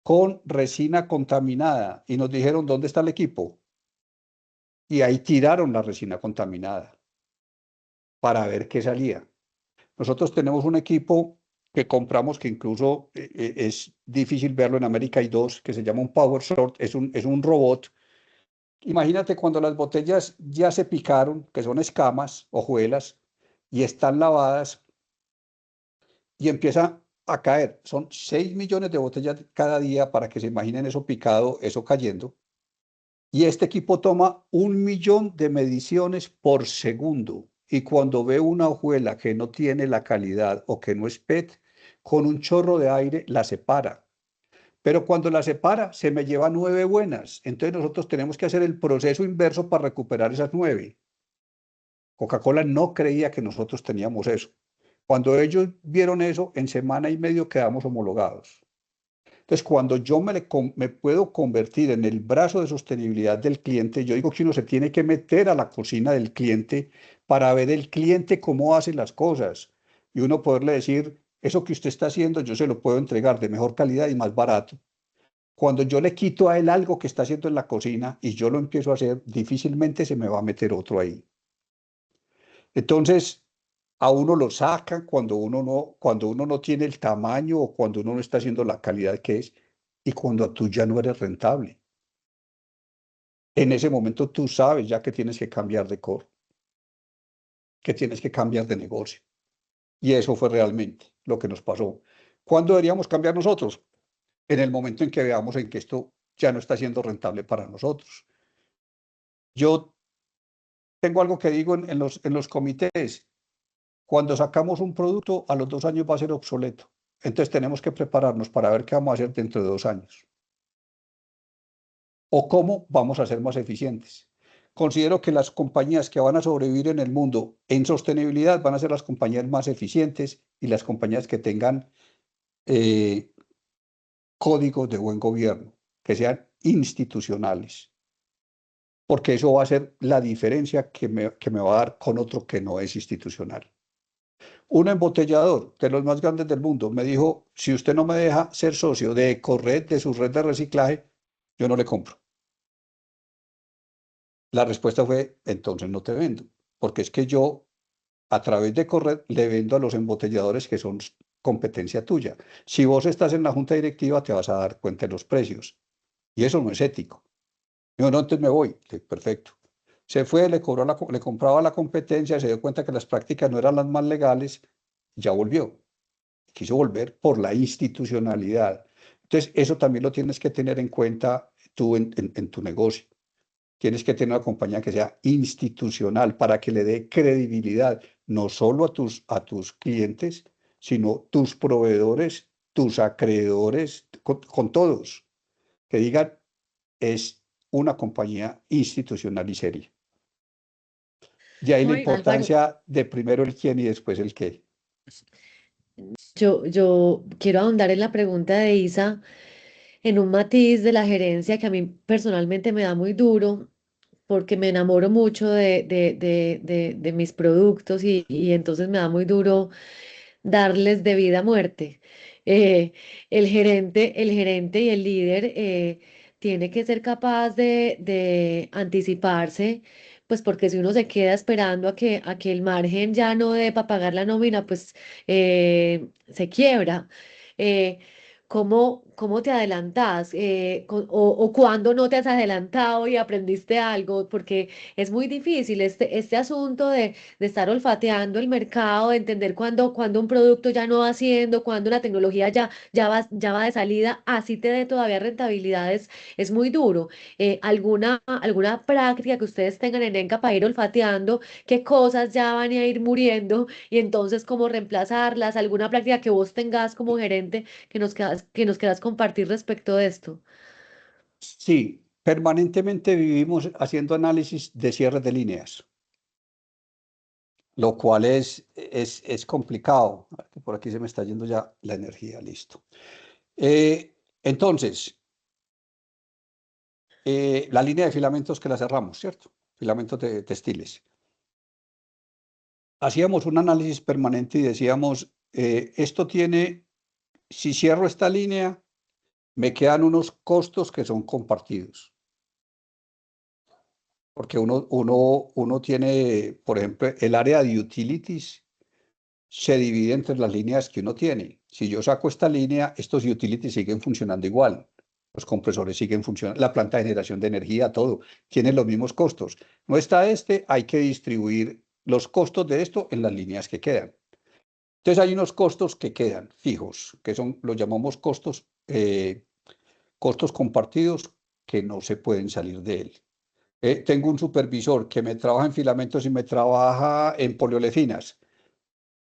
con resina contaminada y nos dijeron, ¿dónde está el equipo? Y ahí tiraron la resina contaminada para ver qué salía. Nosotros tenemos un equipo que compramos que incluso es difícil verlo en América, hay dos, que se llama un Power Sort, es un robot. Imagínate cuando las botellas ya se picaron, que son escamas, hojuelas, y están lavadas y empieza a caer. Son 6 millones de botellas cada día para que se imaginen eso picado, eso cayendo. Y este equipo toma 1 millón de mediciones por segundo. Y cuando ve una hojuela que no tiene la calidad o que no es PET, con un chorro de aire la separa. Pero cuando la separa, se me lleva 9 buenas. Entonces nosotros tenemos que hacer el proceso inverso para recuperar esas 9. Coca-Cola no creía que nosotros teníamos eso. Cuando ellos vieron eso, en semana y medio quedamos homologados. Entonces, cuando yo me puedo convertir en el brazo de sostenibilidad del cliente, yo digo que uno se tiene que meter a la cocina del cliente para ver el cliente cómo hace las cosas y uno poderle decir, eso que usted está haciendo, yo se lo puedo entregar de mejor calidad y más barato. Cuando yo le quito a él algo que está haciendo en la cocina y yo lo empiezo a hacer, difícilmente se me va a meter otro ahí. Entonces, a uno lo sacan cuando uno no tiene el tamaño o cuando uno no está haciendo la calidad que es y cuando tú ya no eres rentable. En ese momento tú sabes ya que tienes que cambiar de core, que tienes que cambiar de negocio. Y eso fue realmente lo que nos pasó. ¿Cuándo deberíamos cambiar nosotros? En el momento en que veamos en que esto ya no está siendo rentable para nosotros. Yo tengo algo que digo en los comités. Cuando sacamos un producto, a los 2 años va a ser obsoleto. Entonces tenemos que prepararnos para ver qué vamos a hacer dentro de 2 años. O cómo vamos a ser más eficientes. Considero que las compañías que van a sobrevivir en el mundo en sostenibilidad van a ser las compañías más eficientes y las compañías que tengan códigos de buen gobierno, que sean institucionales. Porque eso va a ser la diferencia que me va a dar con otro que no es institucional. Un embotellador de los más grandes del mundo me dijo, si usted no me deja ser socio de Ecored, de su red de reciclaje, yo no le compro. La respuesta fue, entonces no te vendo, porque es que yo a través de Ecored le vendo a los embotelladores que son competencia tuya. Si vos estás en la junta directiva, te vas a dar cuenta de los precios. Y eso no es ético. Yo no, entonces me voy. Perfecto. Se fue, le compraba la competencia, se dio cuenta que las prácticas no eran las más legales, ya volvió. Quiso volver por la institucionalidad. Entonces, eso también lo tienes que tener en cuenta tú en tu negocio. Tienes que tener una compañía que sea institucional para que le dé credibilidad no solo a tus clientes, sino tus proveedores, tus acreedores, con todos. Que digan, es una compañía institucional y seria. De ahí la Muy Álvaro, importancia de primero el quién y después el qué. yo quiero ahondar en la pregunta de Isa en un matiz de la gerencia que a mí personalmente me da muy duro porque me enamoro mucho de mis productos y entonces me da muy duro darles de vida a muerte. eh, el gerente y el líder tiene que ser capaz de anticiparse, pues porque si uno se queda esperando a que el margen ya no dé para pagar la nómina, pues se quiebra. Eh, cómo te adelantas? O cuándo no te has adelantado y aprendiste algo? Porque es muy difícil este asunto de estar olfateando el mercado, de entender cuándo un producto ya no va haciendo, cuándo la tecnología ya va de salida, así te dé todavía rentabilidades, es muy duro. ¿Alguna práctica que ustedes tengan en Enca para ir olfateando qué cosas ya van a ir muriendo y entonces cómo reemplazarlas? ¿Alguna práctica que vos tengas como gerente que nos quieras compartir respecto de esto? Sí, permanentemente vivimos haciendo análisis de cierres de líneas, lo cual es complicado. Por aquí se me está yendo ya la energía, listo. Entonces, la línea de filamentos que la cerramos, ¿cierto? Filamentos de textiles. Hacíamos un análisis permanente y decíamos, esto tiene, si cierro esta línea, me quedan unos costos que son compartidos. Porque uno tiene, por ejemplo, el área de utilities se divide entre las líneas que uno tiene. Si yo saco esta línea, estos utilities siguen funcionando igual. Los compresores siguen funcionando, la planta de generación de energía, todo, tiene los mismos costos. No está hay que distribuir los costos de esto en las líneas que quedan. Entonces hay unos costos que quedan fijos, que son, los llamamos costos compartidos que no se pueden salir de él. Tengo un supervisor que me trabaja en filamentos y me trabaja en poliolefinas.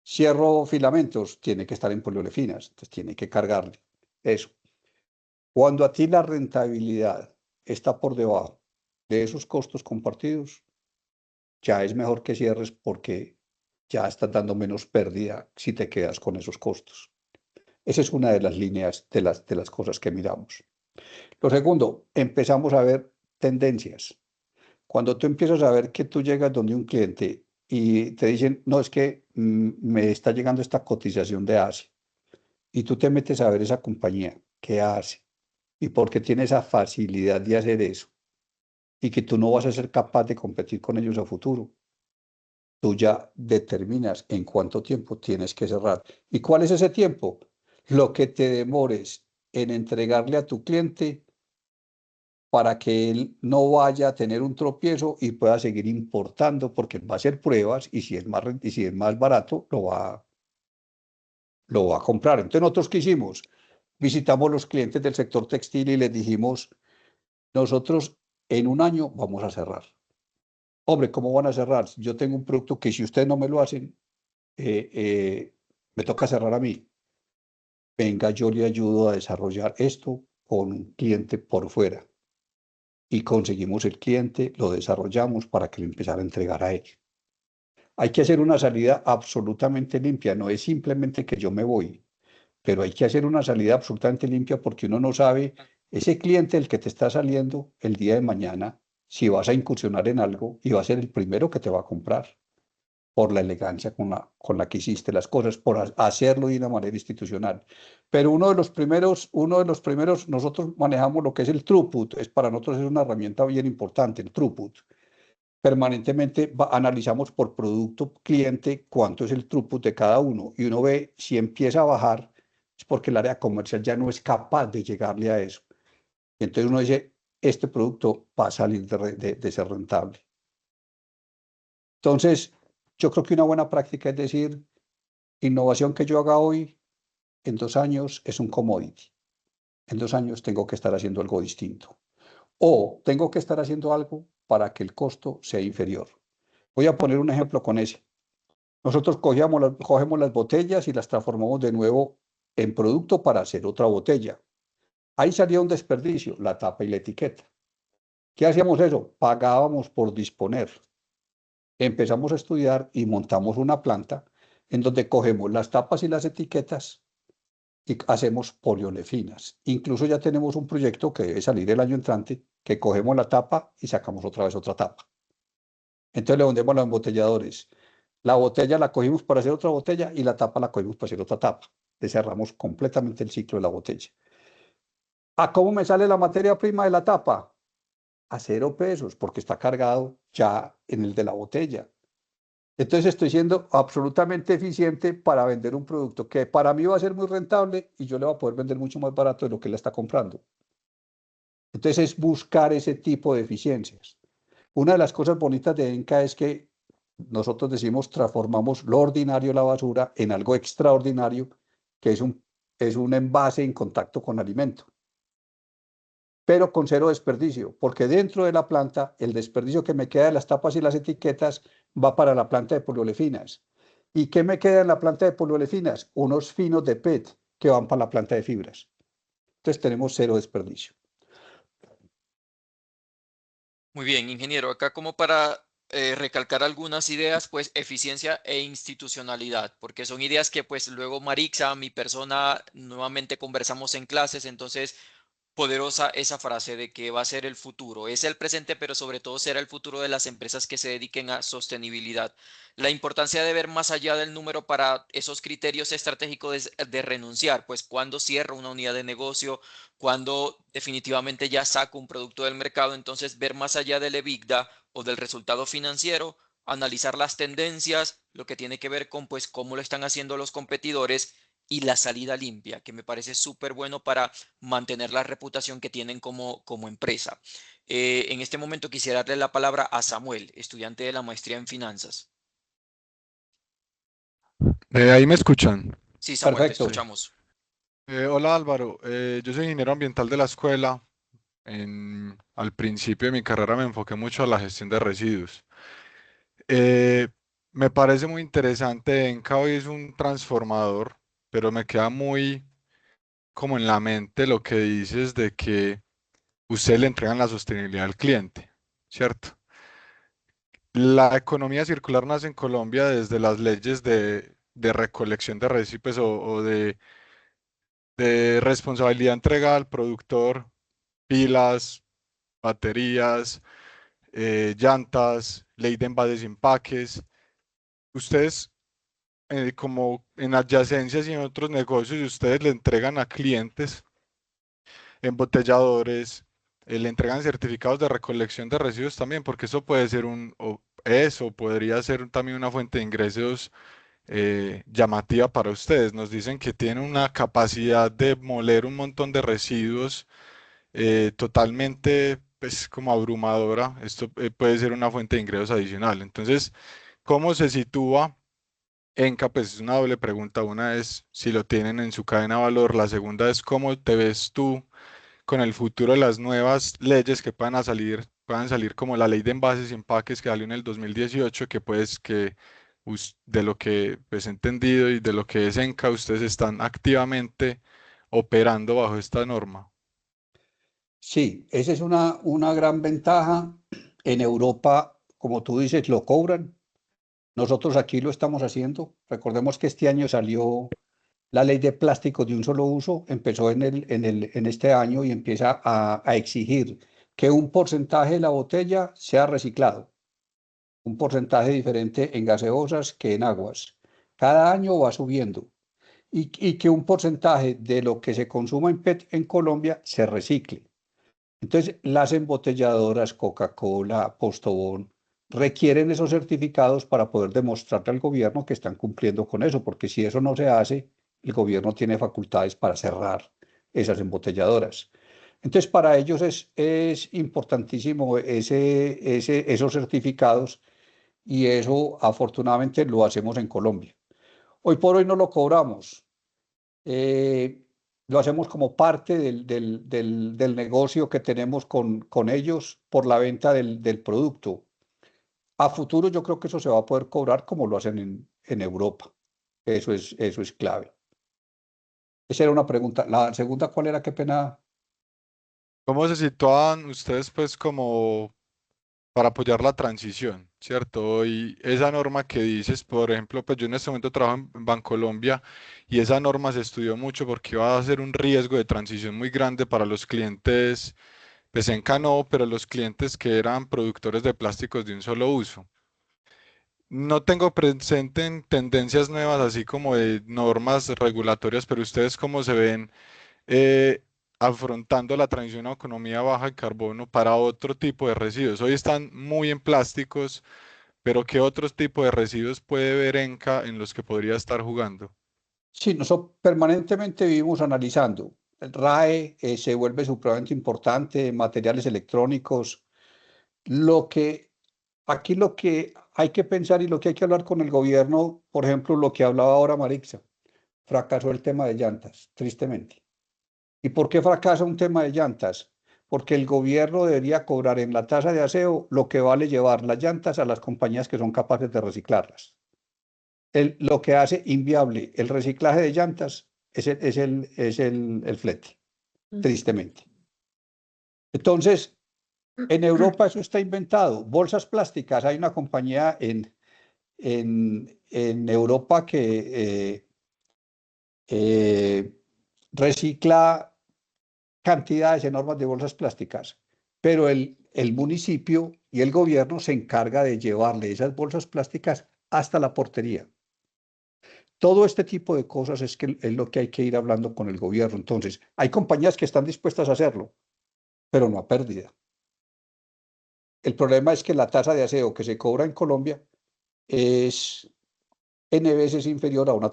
Cierro filamentos, tiene que estar en poliolefinas, entonces tiene que cargarle eso. Cuando a ti la rentabilidad está por debajo de esos costos compartidos, ya es mejor que cierres porque ya estás dando menos pérdida si te quedas con esos costos. Esa es una de las líneas de las cosas que miramos. Lo segundo, empezamos a ver tendencias. Cuando tú empiezas a ver que tú llegas donde un cliente y te dicen, no, es que me está llegando esta cotización de Asia, y tú te metes a ver esa compañía, qué hace y por qué tiene esa facilidad de hacer eso, y que tú no vas a ser capaz de competir con ellos a futuro, tú ya determinas en cuánto tiempo tienes que cerrar. ¿Y cuál es ese tiempo? Lo que te demores en entregarle a tu cliente para que él no vaya a tener un tropiezo y pueda seguir importando, porque él va a hacer pruebas y si es y si es más barato, lo va a comprar. Entonces, ¿nosotros qué hicimos? Visitamos los clientes del sector textil y les dijimos, nosotros en un año vamos a cerrar. Hombre, ¿cómo van a cerrar? Yo tengo un producto que si ustedes no me lo hacen, me toca cerrar a mí. Venga, yo le ayudo a desarrollar esto con un cliente por fuera. Y conseguimos el cliente, lo desarrollamos para que lo empezara a entregar a él. Hay que hacer una salida absolutamente limpia, no es simplemente que yo me voy, pero hay que hacer una salida absolutamente limpia porque uno no sabe, ese cliente el que te está saliendo el día de mañana, si vas a incursionar en algo y va a ser el primero que te va a comprar por la elegancia con la que hiciste las cosas, por hacerlo de una manera institucional. Pero uno de los primeros, nosotros manejamos lo que es el throughput, para nosotros es una herramienta bien importante, el throughput. Permanentemente analizamos por producto cliente cuánto es el throughput de cada uno y uno ve si empieza a bajar, es porque el área comercial ya no es capaz de llegarle a eso. Y entonces uno dice, este producto va a salir de ser rentable. Entonces, yo creo que una buena práctica es decir, innovación que yo haga hoy, en 2 años es un commodity. En 2 años tengo que estar haciendo algo distinto. O tengo que estar haciendo algo para que el costo sea inferior. Voy a poner un ejemplo con ese. Nosotros cogemos las botellas y las transformamos de nuevo en producto para hacer otra botella. Ahí salía un desperdicio, la tapa y la etiqueta. ¿Qué hacíamos eso? Pagábamos por disponer. Empezamos a estudiar y montamos una planta en donde cogemos las tapas y las etiquetas y hacemos poliolefinas. Incluso ya tenemos un proyecto que debe salir el año entrante, que cogemos la tapa y sacamos otra vez otra tapa. Entonces le vendemos a los embotelladores. La botella la cogimos para hacer otra botella y la tapa la cogimos para hacer otra tapa. le cerramos completamente el ciclo de la botella. ¿A cómo me sale la materia prima de la tapa? A 0 pesos, porque está cargado ya en el de la botella. Entonces estoy siendo absolutamente eficiente para vender un producto que para mí va a ser muy rentable y yo le voy a poder vender mucho más barato de lo que él está comprando. Entonces es buscar ese tipo de eficiencias. Una de las cosas bonitas de ENCA es que nosotros decimos transformamos lo ordinario, la basura, en algo extraordinario, que es un envase en contacto con alimento, pero con 0 desperdicio, porque dentro de la planta el desperdicio que me queda de las tapas y las etiquetas va para la planta de poliolefinas. ¿Y qué me queda en la planta de poliolefinas? Unos finos de PET que van para la planta de fibras. Entonces tenemos 0 desperdicio. Muy bien, ingeniero. Acá como para recalcar algunas ideas, pues eficiencia e institucionalidad, porque son ideas que pues luego Marixa, mi persona, nuevamente conversamos en clases, entonces poderosa esa frase de que va a ser el futuro. Es el presente, pero sobre todo será el futuro de las empresas que se dediquen a sostenibilidad. La importancia de ver más allá del número para esos criterios estratégicos de renunciar, pues cuando cierro una unidad de negocio, cuando definitivamente ya saco un producto del mercado, entonces ver más allá del EBITDA o del resultado financiero, analizar las tendencias, lo que tiene que ver con pues cómo lo están haciendo los competidores y la salida limpia, que me parece súper bueno para mantener la reputación que tienen como empresa. En este momento quisiera darle la palabra a Samuel, estudiante de la maestría en finanzas. Ahí me escuchan. Sí, Samuel, te Perfecto. Sí. escuchamos. Hola Álvaro, yo soy ingeniero ambiental de la escuela. Al principio de mi carrera me enfoqué mucho a la gestión de residuos. Eh, Me parece muy interesante. ENCA hoy es un transformador, pero me queda muy como en la mente lo que dices de que ustedes le entregan la sostenibilidad al cliente, ¿cierto? La economía circular nace en Colombia desde las leyes de recolección de residuos o de responsabilidad entregada al productor, pilas, baterías, llantas, ley de envases y empaques. Ustedes, como en adyacencias y en otros negocios, ustedes le entregan a clientes embotelladores, le entregan certificados de recolección de residuos también, porque eso puede ser eso podría ser también una fuente de ingresos llamativa para ustedes. Nos dicen que tienen una capacidad de moler un montón de residuos totalmente, pues, como abrumadora. Esto puede ser una fuente de ingresos adicional. Entonces, ¿cómo se sitúa ENCA? Pues es una doble pregunta. Una es si lo tienen en su cadena de valor. La segunda es cómo te ves tú con el futuro de las nuevas leyes que puedan salir como la ley de envases y empaques que salió en el 2018, que pues que de lo que pues he entendido y de lo que es ENCA, ustedes están activamente operando bajo esta norma. Sí, esa es una gran ventaja. En Europa, como tú dices, lo cobran. Nosotros aquí lo estamos haciendo. Recordemos que este año salió la ley de plásticos de un solo uso, empezó en este año y empieza a exigir que un porcentaje de la botella sea reciclado, un porcentaje diferente en gaseosas que en aguas. Cada año va subiendo y que un porcentaje de lo que se consuma en PET en Colombia se recicle. Entonces, las embotelladoras, Coca-Cola, Postobón, requieren esos certificados para poder demostrarle al gobierno que están cumpliendo con eso, porque si eso no se hace, el gobierno tiene facultades para cerrar esas embotelladoras. Entonces, para ellos es importantísimo esos certificados y eso afortunadamente lo hacemos en Colombia. Hoy por hoy no lo cobramos. eh, lo hacemos como parte del negocio que tenemos con ellos por la venta del producto. A futuro yo creo que eso se va a poder cobrar como lo hacen en Europa. Eso es clave. Esa era una pregunta. La segunda, ¿cuál era? Qué pena. ¿Cómo se sitúan ustedes pues como para apoyar la transición, ¿cierto? Y esa norma que dices, por ejemplo, pues yo en este momento trabajo en Bancolombia y esa norma se estudió mucho porque iba a ser un riesgo de transición muy grande para los clientes, pues en Cano, pero los clientes que eran productores de plásticos de un solo uso. no tengo presente en tendencias nuevas, así como de normas regulatorias, pero ustedes cómo se ven eh, afrontando la transición a economía baja en carbono para otro tipo de residuos. Hoy están muy en plásticos, pero ¿qué otros tipos de residuos puede ver ENCA en los que podría estar jugando? Sí, nosotros permanentemente vivimos analizando. El RAE se vuelve supremamente importante, materiales electrónicos. Lo que, aquí lo que hay que pensar y lo que hay que hablar con el gobierno, por ejemplo, lo que hablaba ahora Marixa, fracasó el tema de llantas, tristemente. ¿Y por qué fracasa un tema de llantas? Porque el gobierno debería cobrar en la tasa de aseo lo que vale llevar las llantas a las compañías que son capaces de reciclarlas. Lo que hace inviable el reciclaje de llantas es el flete, tristemente. Entonces, en Europa eso está inventado. Bolsas plásticas, hay una compañía en Europa que recicla cantidades enormes de bolsas plásticas, pero el municipio y el gobierno se encarga de llevarle esas bolsas plásticas hasta la portería. Todo este tipo de cosas es lo que hay que ir hablando con el gobierno. Entonces, hay compañías que están dispuestas a hacerlo, pero no a pérdida. El problema es que la tasa de aseo que se cobra en Colombia es N veces inferior a una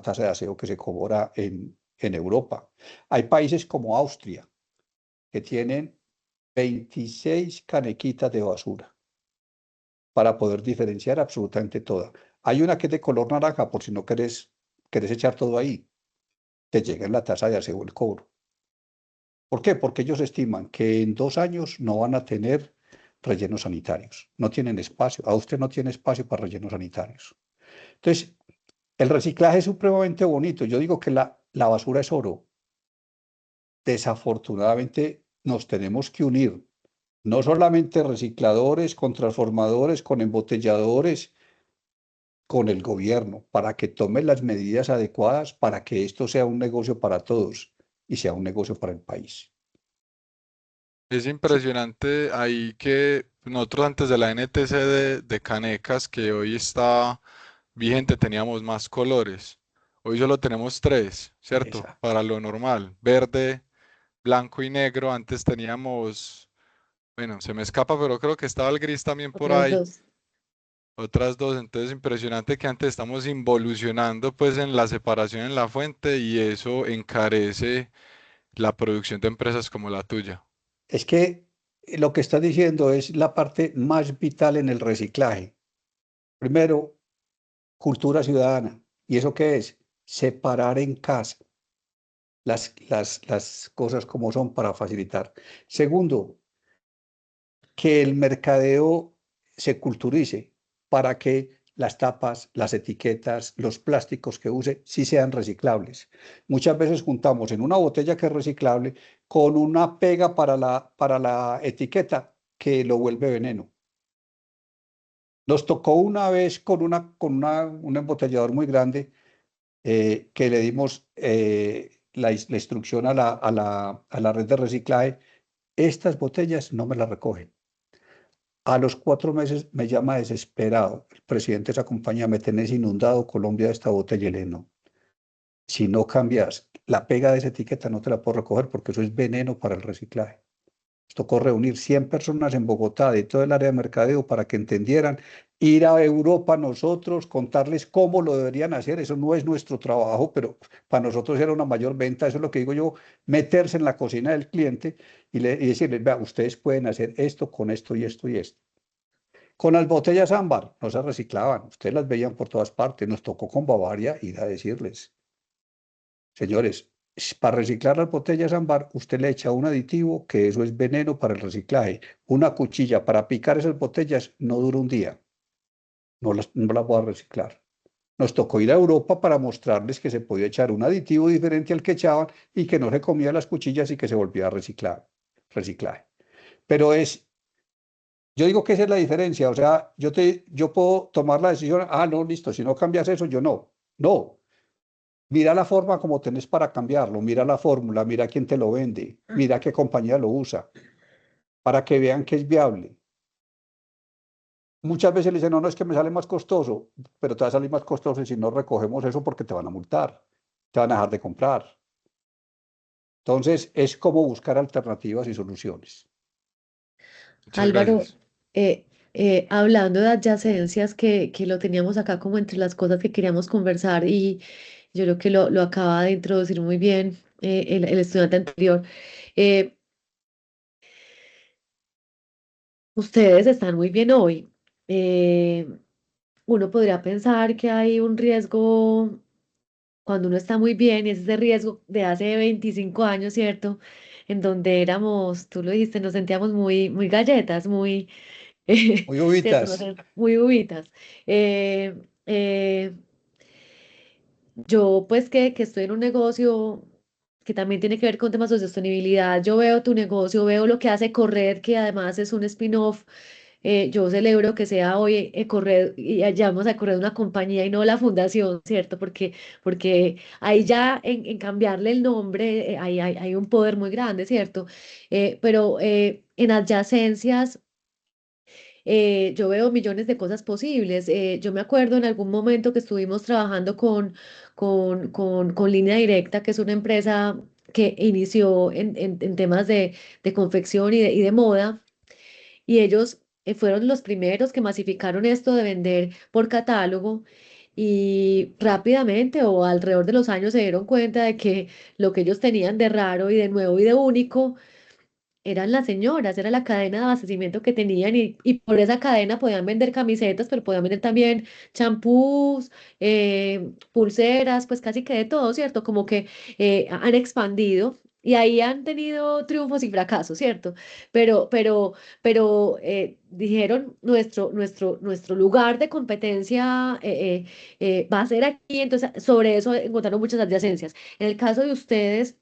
tasa de aseo que se cobra en Europa. Hay países como Austria que tienen 26 canequitas de basura para poder diferenciar absolutamente toda. Hay una que es de color naranja, por si no querés echar todo ahí, te llega en la tasa de aseo el cobro. ¿Por qué? Porque ellos estiman que en 2 años no van a tener rellenos sanitarios, no tienen espacio. Austria no tiene espacio para rellenos sanitarios. Entonces, el reciclaje es supremamente bonito. Yo digo que la basura es oro. Desafortunadamente, nos tenemos que unir, no solamente recicladores, con transformadores, con embotelladores, con el gobierno, para que tome las medidas adecuadas para que esto sea un negocio para todos y sea un negocio para el país. Es impresionante ahí que nosotros antes de la NTC de canecas, que hoy está vigente, teníamos más colores. Hoy solo tenemos tres, ¿cierto? Esa. Para lo normal, verde, blanco y negro. Antes teníamos, bueno, se me escapa, pero creo que estaba el gris también por Otras ahí. dos. Otras dos, entonces impresionante que antes estamos involucionando pues en la separación en la fuente y eso encarece la producción de empresas como la tuya. Es que lo que estás diciendo es la parte más vital en el reciclaje. Primero, cultura ciudadana. ¿Y eso qué es? Separar en casa las cosas como son para facilitar. Segundo, que el mercadeo se culturice para que las tapas, las etiquetas, los plásticos que use sí sean reciclables. Muchas veces juntamos en una botella que es reciclable con una pega para la etiqueta que lo vuelve veneno. Nos tocó una vez un embotellador muy grande que le dimos la instrucción a la red de reciclaje. Estas botellas no me las recogen. A los 4 meses me llama desesperado. El presidente de esa compañía: me tenés inundado Colombia de esta botella. Y le digo: no, si no cambias la pega de esa etiqueta no te la puedo recoger porque eso es veneno para el reciclaje. Nos tocó reunir 100 personas en Bogotá de todo el área de mercadeo para que entendieran, ir a Europa nosotros, contarles cómo lo deberían hacer. Eso no es nuestro trabajo, pero para nosotros era una mayor venta. Eso es lo que digo yo: meterse en la cocina del cliente y decirles: vea, ustedes pueden hacer esto con esto y esto y esto. Con las botellas ámbar no se reciclaban, ustedes las veían por todas partes. Nos tocó con Bavaria ir a decirles: señores, para reciclar las botellas ámbar usted le echa un aditivo que eso es veneno para el reciclaje. Una cuchilla para picar esas botellas no dura un día, no las voy a reciclar. Nos tocó ir a Europa para mostrarles que se podía echar un aditivo diferente al que echaban y que no se comía las cuchillas y que se volvía a reciclaje. Pero yo digo que esa es la diferencia. O sea, yo puedo tomar la decisión: no, listo, si no cambias eso, yo no. No, mira la forma como tenés para cambiarlo, mira la fórmula, mira quién te lo vende, mira qué compañía lo usa, para que vean que es viable. Muchas veces le dicen, no, no, es que me sale más costoso, pero te va a salir más costoso si no recogemos eso porque te van a multar, te van a dejar de comprar. Entonces, es como buscar alternativas y soluciones. Muchas Álvaro, gracias. hablando de adyacencias, que lo teníamos acá como entre las cosas que queríamos conversar y yo creo que lo acaba de introducir muy bien el estudiante anterior. Eh, Ustedes están muy bien hoy. Eh, Uno podría pensar que hay un riesgo cuando uno está muy bien, y es ese riesgo de hace 25 años, ¿cierto? En donde éramos, tú lo dijiste, nos sentíamos muy galletas, Muy ¿cierto? ubitas. Muy uvitas. Eh, eh, yo, pues, que estoy en un negocio que también tiene que ver con temas de sostenibilidad, yo veo tu negocio, veo lo que hace Corred, que además es un spin-off. Yo celebro que sea hoy Corred y llamamos a Corred una compañía y no la fundación, ¿cierto? Porque ahí ya en cambiarle el nombre hay un poder muy grande, ¿cierto? Pero en adyacencias yo veo millones de cosas posibles. Yo me acuerdo en algún momento que estuvimos trabajando con Línea Directa, que es una empresa que inició en temas de confección y de moda, y ellos fueron los primeros que masificaron esto de vender por catálogo. Y rápidamente o alrededor de los años se dieron cuenta de que lo que ellos tenían de raro y de nuevo y de único eran las señoras, era la cadena de abastecimiento que tenían y por esa cadena podían vender camisetas, pero podían vender también champús, pulseras, pues casi que de todo, ¿cierto? Como que han expandido y ahí han tenido triunfos y fracasos, ¿cierto? Pero dijeron, nuestro lugar de competencia va a ser aquí, entonces sobre eso encontraron muchas adyacencias. En el caso de ustedes,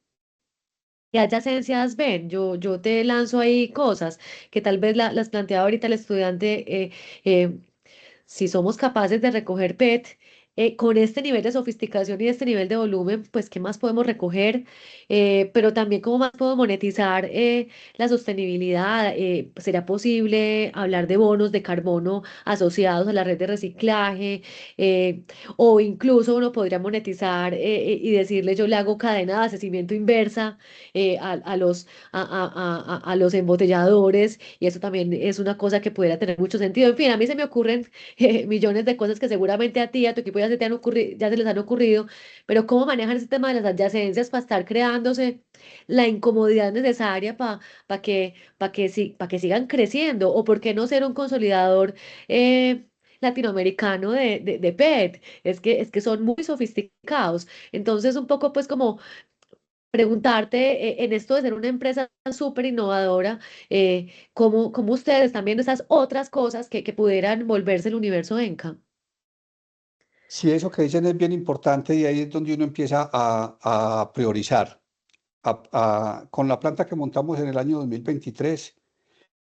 ¿qué adyacencias ven? Yo te lanzo ahí cosas que tal vez las planteaba ahorita el estudiante. Eh, si somos capaces de recoger PET con este nivel de sofisticación y este nivel de volumen, pues ¿qué más podemos recoger? Pero también cómo más puedo monetizar la sostenibilidad. ¿Sería posible hablar de bonos de carbono asociados a la red de reciclaje? Eh, o incluso uno podría monetizar y decirle yo le hago cadena de abastecimiento inversa a los embotelladores y eso también es una cosa que pudiera tener mucho sentido. En fin, a mí se me ocurren millones de cosas que seguramente a ti, a tu equipo ya se te han ocurrido, ya se les han ocurrido, pero ¿cómo manejan ese tema de las adyacencias para estar creándose la incomodidad necesaria para que sigan creciendo? ¿O por qué no ser un consolidador latinoamericano de PET? Es que son muy sofisticados. Entonces, un poco pues como preguntarte en esto de ser una empresa súper innovadora, ¿cómo ustedes están viendo esas otras cosas que pudieran volverse el universo Enca? Sí, eso que dicen es bien importante y ahí es donde uno empieza a priorizar. Con la planta que montamos en el año 2023,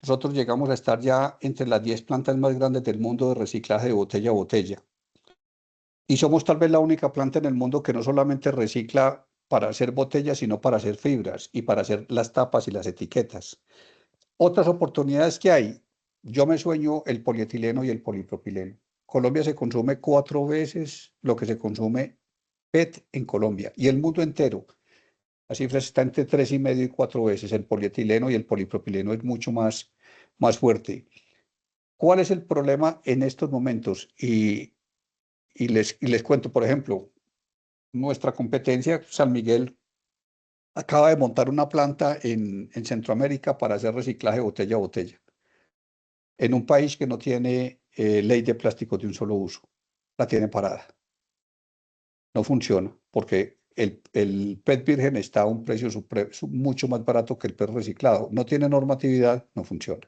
nosotros llegamos a estar ya entre las 10 plantas más grandes del mundo de reciclaje de botella a botella. Y somos tal vez la única planta en el mundo que no solamente recicla para hacer botellas, sino para hacer fibras y para hacer las tapas y las etiquetas. Otras oportunidades que hay, yo me sueño el polietileno y el polipropileno. Colombia se consume 4 veces lo que se consume PET en Colombia y el mundo entero. La cifra está entre 3,5 y 4 veces. El polietileno y el polipropileno es mucho más fuerte. ¿Cuál es el problema en estos momentos? Y les cuento, por ejemplo, nuestra competencia, San Miguel, acaba de montar una planta en Centroamérica para hacer reciclaje botella a botella, en un país que no tiene ley de plásticos de un solo uso. La tiene parada. No funciona porque el PET virgen está a un precio mucho más barato que el PET reciclado. No tiene normatividad, no funciona.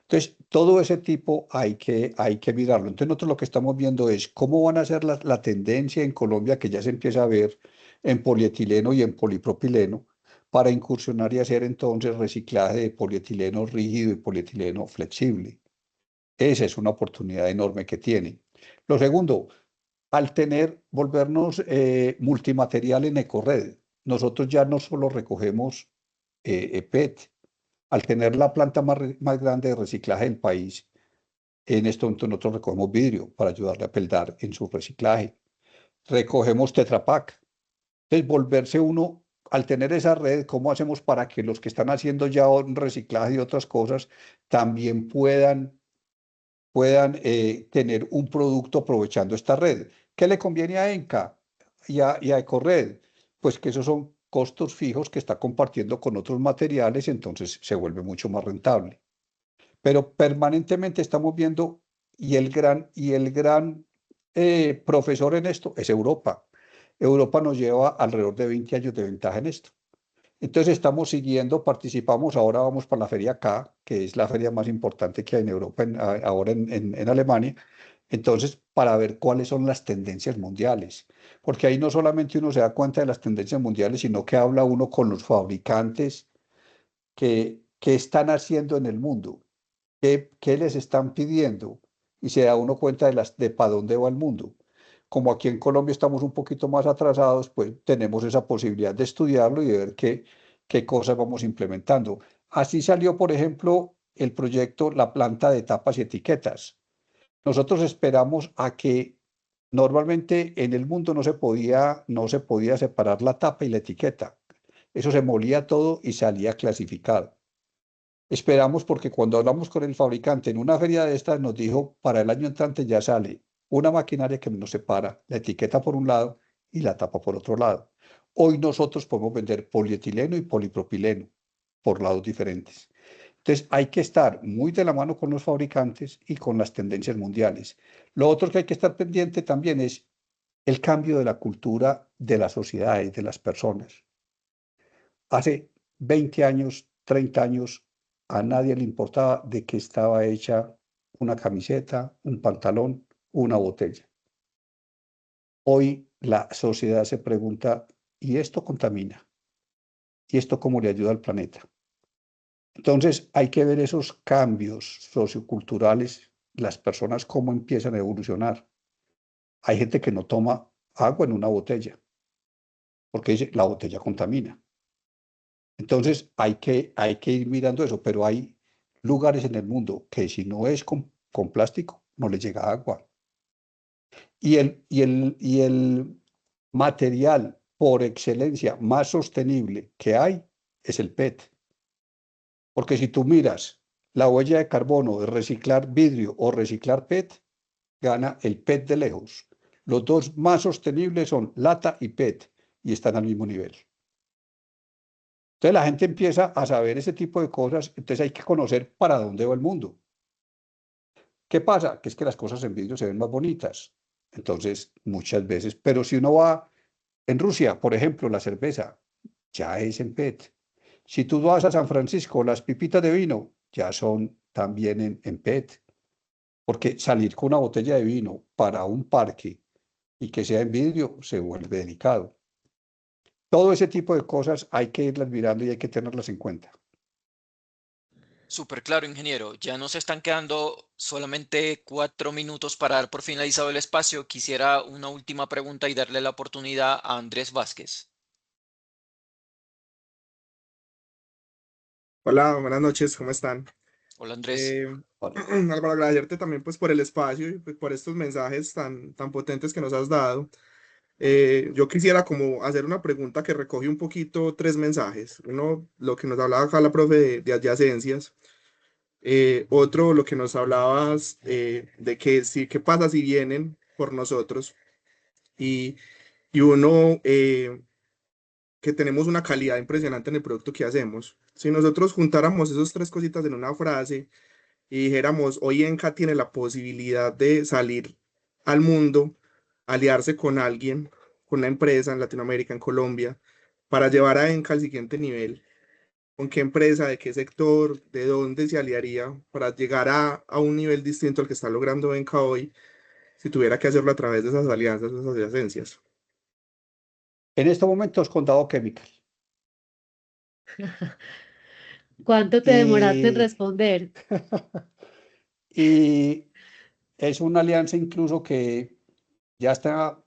Entonces, todo ese tipo hay que mirarlo. Entonces, nosotros lo que estamos viendo es cómo van a ser la tendencia en Colombia, que ya se empieza a ver en polietileno y en polipropileno, para incursionar y hacer entonces reciclaje de polietileno rígido y polietileno flexible. Esa es una oportunidad enorme que tiene. Lo segundo, al volvernos multimaterial en Ecored, nosotros ya no solo recogemos PET, al tener la planta más grande de reciclaje del país, En este momento nosotros recogemos vidrio para ayudarle a Peldar en su reciclaje. Recogemos Tetra Pak. Entonces, volverse uno, al tener esa red, ¿cómo hacemos para que los que están haciendo ya un reciclaje y otras cosas también puedan tener un producto aprovechando esta red? ¿Qué le conviene a ENCA y a Ecored? Pues que esos son costos fijos que está compartiendo con otros materiales, entonces se vuelve mucho más rentable. Pero permanentemente estamos viendo, y el gran profesor en esto es Europa. Europa nos lleva alrededor de 20 años de ventaja en esto. Entonces estamos siguiendo, participamos, ahora vamos para la feria K, que es la feria más importante que hay en Europa, ahora en Alemania. Entonces, para ver cuáles son las tendencias mundiales, porque ahí no solamente uno se da cuenta de las tendencias mundiales, sino que habla uno con los fabricantes que están haciendo en el mundo, qué les están pidiendo, y se da uno cuenta de para dónde va el mundo. Como aquí en Colombia estamos un poquito más atrasados, pues tenemos esa posibilidad de estudiarlo y de ver qué cosas vamos implementando. Así salió, por ejemplo, el proyecto La Planta de Tapas y Etiquetas. Nosotros esperamos a que normalmente en el mundo no se podía separar la tapa y la etiqueta. Eso se molía todo y salía clasificado. Esperamos porque cuando hablamos con el fabricante en una feria de estas nos dijo, para el año entrante ya sale una maquinaria que nos separa la etiqueta por un lado y la tapa por otro lado. Hoy nosotros podemos vender polietileno y polipropileno por lados diferentes. Entonces hay que estar muy de la mano con los fabricantes y con las tendencias mundiales. Lo otro que hay que estar pendiente también es el cambio de la cultura de la sociedad y de las personas. Hace 20 años, 30 años, a nadie le importaba de qué estaba hecha una camiseta, un pantalón, una botella. Hoy la sociedad se pregunta, ¿y esto contamina? ¿Y esto cómo le ayuda al planeta? Entonces hay que ver esos cambios socioculturales, las personas cómo empiezan a evolucionar. Hay gente que no toma agua en una botella, porque dice, la botella contamina. Entonces hay que ir mirando eso, pero hay lugares en el mundo que si no es con plástico, no les llega agua. Y el material por excelencia más sostenible que hay es el PET. Porque si tú miras la huella de carbono de reciclar vidrio o reciclar PET, gana el PET de lejos. Los dos más sostenibles son lata y PET y están al mismo nivel. Entonces la gente empieza a saber ese tipo de cosas, entonces hay que conocer para dónde va el mundo. ¿Qué pasa? Que es que las cosas en vidrio se ven más bonitas. Entonces, muchas veces, pero si uno va en Rusia, por ejemplo, la cerveza ya es en PET. Si tú vas a San Francisco, las pipitas de vino ya son también en PET. Porque salir con una botella de vino para un parque y que sea en vidrio se vuelve delicado. Todo ese tipo de cosas hay que irlas mirando y hay que tenerlas en cuenta. Súper claro, ingeniero. Ya nos están quedando solamente 4 minutos para dar por finalizado el espacio. Quisiera una última pregunta y darle la oportunidad a Andrés Vázquez. Hola, buenas noches, ¿cómo están? Hola, Andrés. Eh, Vale. Álvaro, agradecerte también pues por el espacio y pues, por estos mensajes tan potentes que nos has dado. Yo quisiera como hacer una pregunta que recoge un poquito tres mensajes. Uno, lo que nos hablaba acá la profe de adyacencias. Otro, lo que nos hablabas de que sí, qué pasa si vienen por nosotros. Y, y uno, que tenemos una calidad impresionante en el producto que hacemos. Si nosotros juntáramos esas tres cositas en una frase y dijéramos, hoy Enca tiene la posibilidad de salir al mundo, aliarse con alguien, con una empresa en Latinoamérica, en Colombia, para llevar a Enca al siguiente nivel. ¿Con qué empresa, de qué sector, de dónde se aliaría para llegar a un nivel distinto al que está logrando Enca hoy, si tuviera que hacerlo a través de esas alianzas, esas adyacencias? En estos momentos con Dow Chemical. ¿Cuánto te demoraste en Y, responder? y es una alianza incluso que ya está,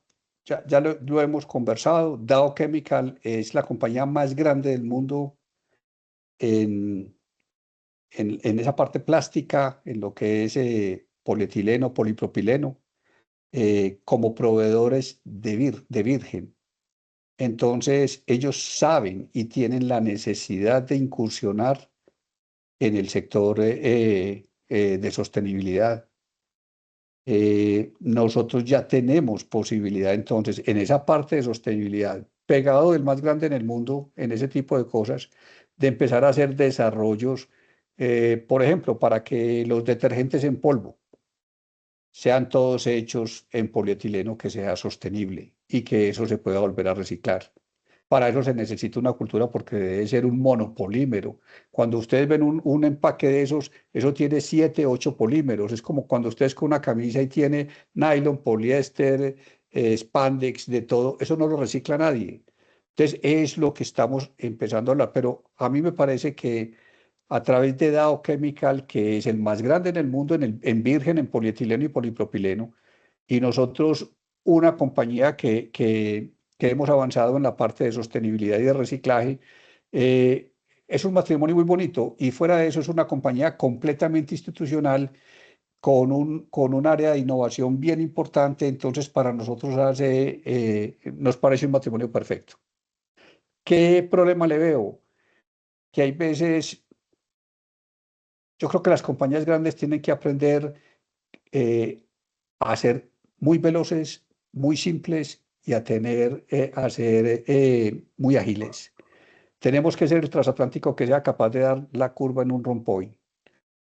ya lo hemos conversado. Dow Chemical es la compañía más grande del mundo en esa parte plástica, en lo que es polietileno, polipropileno, como proveedores de virgen. Entonces, ellos saben y tienen la necesidad de incursionar en el sector de sostenibilidad. Nosotros ya tenemos posibilidad entonces en esa parte de sostenibilidad, pegado del más grande en el mundo, en ese tipo de cosas, de empezar a hacer desarrollos, por ejemplo, para que los detergentes en polvo sean todos hechos en polietileno que sea sostenible y que eso se pueda volver a reciclar. Para eso se necesita una cultura porque debe ser un monopolímero. Cuando ustedes ven un empaque de esos, eso tiene 7, 8 polímeros. Es como cuando ustedes con una camisa y tiene nylon, poliéster, spandex, de todo. Eso no lo recicla nadie. Entonces es lo que estamos empezando a hablar. Pero a mí me parece que a través de Dow Chemical, que es el más grande en el mundo en virgen, en polietileno y polipropileno, y nosotros una compañía que hemos avanzado en la parte de sostenibilidad y de reciclaje, eh, es un matrimonio muy bonito y fuera de eso es una compañía completamente institucional con un área de innovación bien importante, entonces para nosotros nos parece un matrimonio perfecto. ¿Qué problema le veo? Que hay veces, yo creo que las compañías grandes tienen que aprender eh, a ser muy veloces, muy simples y a ser muy ágiles. Tenemos que ser el transatlántico que sea capaz de dar la curva en un rompoy,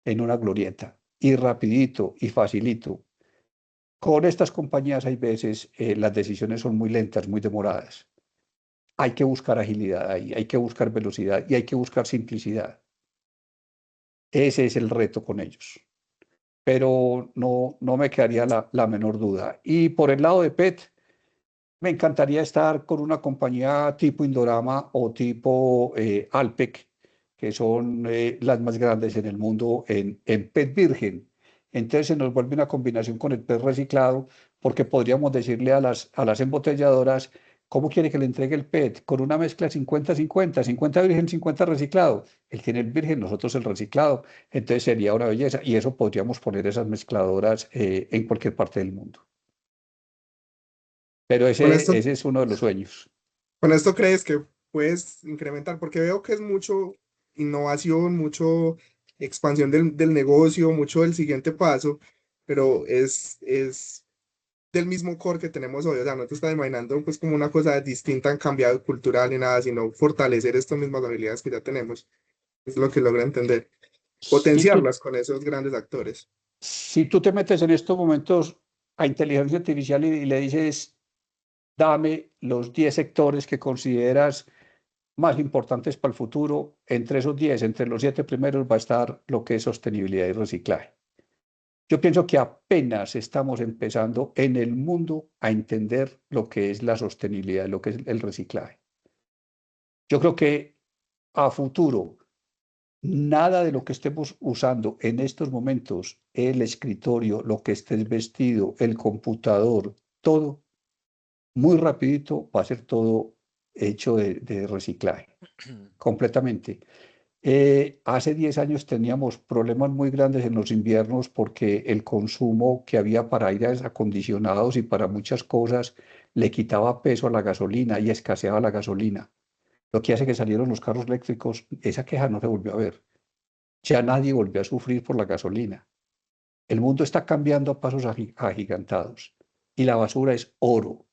en una glorieta, y rapidito y facilito. Con estas compañías hay veces las decisiones son muy lentas, muy demoradas. Hay que buscar agilidad ahí, hay que buscar velocidad y hay que buscar simplicidad. Ese es el reto con ellos. Pero no me quedaría la menor duda. Y por el lado de PET, me encantaría estar con una compañía tipo Indorama o tipo Alpec, que son las más grandes en el mundo en PET virgen. Entonces se nos vuelve una combinación con el PET reciclado, porque podríamos decirle a las embotelladoras, ¿cómo quiere que le entregue el PET? Con una mezcla 50-50, 50 virgen, 50 reciclado. Él tiene el virgen, nosotros el reciclado. Entonces sería una belleza. Y eso podríamos poner esas mezcladoras en cualquier parte del mundo. Pero Con esto, ese es uno de los sueños. con esto crees que puedes incrementar, porque veo que es mucho innovación, mucho expansión del negocio, mucho del siguiente paso, pero es del mismo core que tenemos hoy. O sea, no te estás imaginando pues como una cosa distinta, han cambiado cultural ni nada, sino fortalecer estas mismas habilidades que ya tenemos. Es lo que logro entender. Si tú, Potenciarlas con esos grandes actores. si tú te metes en estos momentos a inteligencia artificial y le dices, dame los 10 sectores que consideras más importantes para el futuro, entre esos 10, entre los 7 primeros va a estar lo que es sostenibilidad y reciclaje. Yo pienso que apenas estamos empezando en el mundo a entender lo que es la sostenibilidad, lo que es el reciclaje. Yo creo que a futuro, nada de lo que estemos usando en estos momentos, el escritorio, lo que estés vestido, el computador, todo, muy rapidito va a ser todo hecho de reciclaje, completamente. Hace 10 años teníamos problemas muy grandes en los inviernos porque el consumo que había para aires acondicionados y para muchas cosas le quitaba peso a la gasolina y escaseaba la gasolina. Lo que hace que salieron los carros eléctricos, esa queja no se volvió a ver. Ya nadie volvió a sufrir por la gasolina. El mundo está cambiando a pasos agigantados y la basura es oro.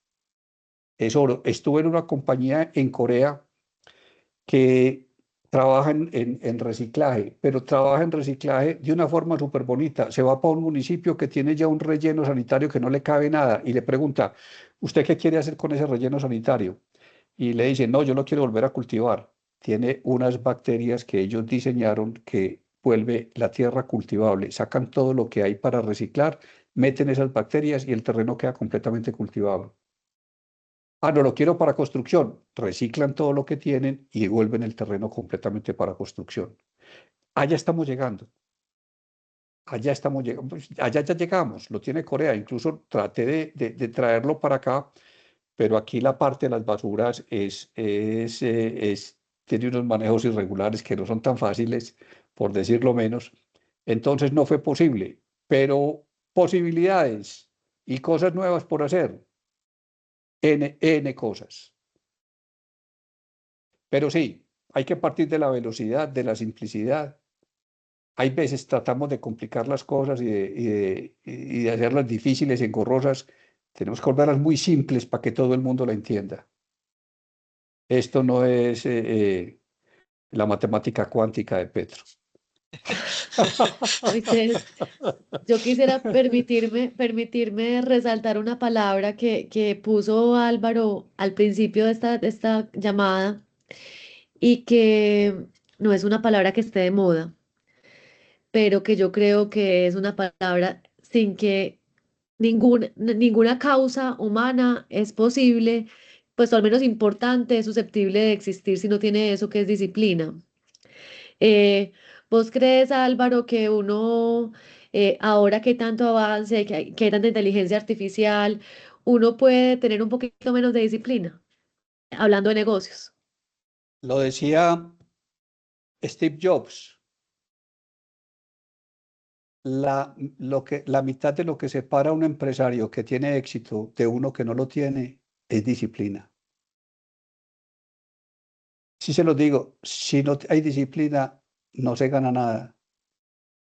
Es oro. Estuve en una compañía en Corea que trabaja en reciclaje, pero trabaja en reciclaje de una forma súper bonita. Se va para un municipio que tiene ya un relleno sanitario que no le cabe nada y le pregunta, ¿usted qué quiere hacer con ese relleno sanitario? Y le dice, no, yo lo quiero volver a cultivar. Tiene unas bacterias que ellos diseñaron que vuelve la tierra cultivable. Sacan todo lo que hay para reciclar, meten esas bacterias y el terreno queda completamente cultivable. Ah, no lo quiero para construcción. Reciclan todo lo que tienen y vuelven el terreno completamente para construcción. Allá estamos llegando. Allá estamos llegando. Allá ya llegamos. Lo tiene Corea. Incluso traté de traerlo para acá, pero aquí la parte de las basuras tiene unos manejos irregulares que no son tan fáciles, por decirlo menos. Entonces no fue posible. Pero posibilidades y cosas nuevas por hacer, N cosas. Pero sí, hay que partir de la velocidad, de la simplicidad. Hay veces tratamos de complicar las cosas y de hacerlas difíciles y engorrosas. Tenemos que volverlas muy simples para que todo el mundo la entienda. Esto no es la matemática cuántica de Petro. Moisés, yo quisiera permitirme resaltar una palabra que puso Álvaro al principio de esta llamada y que no es una palabra que esté de moda, pero que yo creo que es una palabra sin que ninguna causa humana es posible, pues o al menos importante, es susceptible de existir si no tiene eso que es disciplina. ¿Vos crees, Álvaro, que uno, ahora que hay tanto avance, que hay tanta inteligencia artificial, uno puede tener un poquito menos de disciplina, hablando de negocios? Lo decía Steve Jobs, la mitad de lo que separa a un empresario que tiene éxito de uno que no lo tiene es disciplina. Si se lo digo, si no hay disciplina, no se gana nada.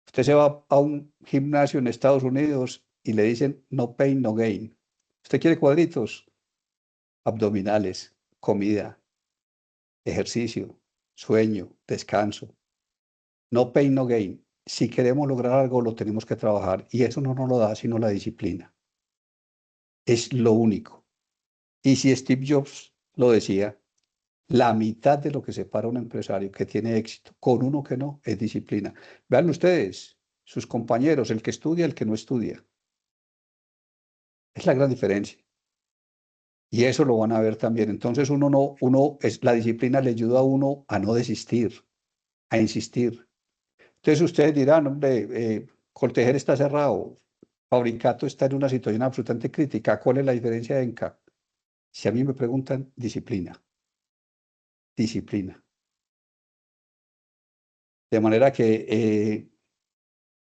Usted se va a un gimnasio en Estados Unidos y le dicen no pain, no gain. ¿Usted quiere cuadritos? Abdominales, comida, ejercicio, sueño, descanso. No pain, no gain. Si queremos lograr algo, lo tenemos que trabajar y eso no nos lo da sino la disciplina. Es lo único. Y si Steve Jobs lo decía, la mitad de lo que separa a un empresario que tiene éxito con uno que no es disciplina. Vean ustedes, sus compañeros, el que estudia, el que no estudia. Es la gran diferencia. Y eso lo van a ver también. Entonces la disciplina le ayuda a uno a no desistir, a insistir. Entonces ustedes dirán, hombre, Coltejer está cerrado, Fabricato está en una situación absolutamente crítica. ¿Cuál es la diferencia de ENCA? Si a mí me preguntan, disciplina, disciplina. De manera que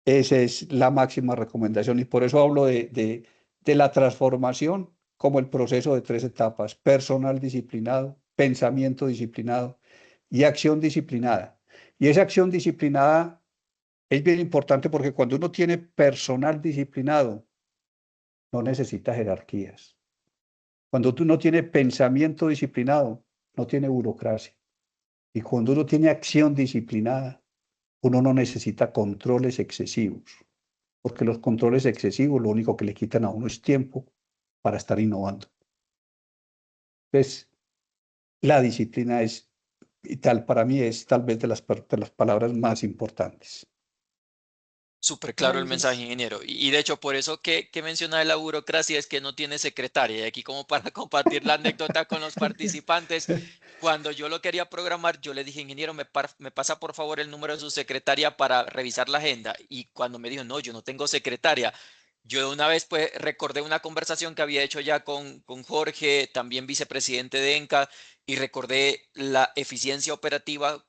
esa es la máxima recomendación y por eso hablo de la transformación como el proceso de 3 etapas: personal disciplinado, pensamiento disciplinado y acción disciplinada. Y esa acción disciplinada es bien importante porque cuando uno tiene personal disciplinado, no necesita jerarquías. Cuando tú no tienes pensamiento disciplinado, no tiene burocracia. Y cuando uno tiene acción disciplinada, uno no necesita controles excesivos, porque los controles excesivos lo único que le quitan a uno es tiempo para estar innovando. Entonces, la disciplina es vital para mí, es tal vez de las palabras más importantes. Súper claro el mensaje, Maravilloso. ingeniero. Y de hecho, por eso que menciona de la burocracia es que no tiene secretaria. Y aquí como para compartir la anécdota con los participantes, cuando yo lo quería programar, yo le dije, ingeniero, me pasa por favor el número de su secretaria para revisar la agenda. Y cuando me dijo, no, yo no tengo secretaria, yo de una vez pues recordé una conversación que había hecho ya con Jorge, también vicepresidente de ENCA, y recordé la eficiencia operativa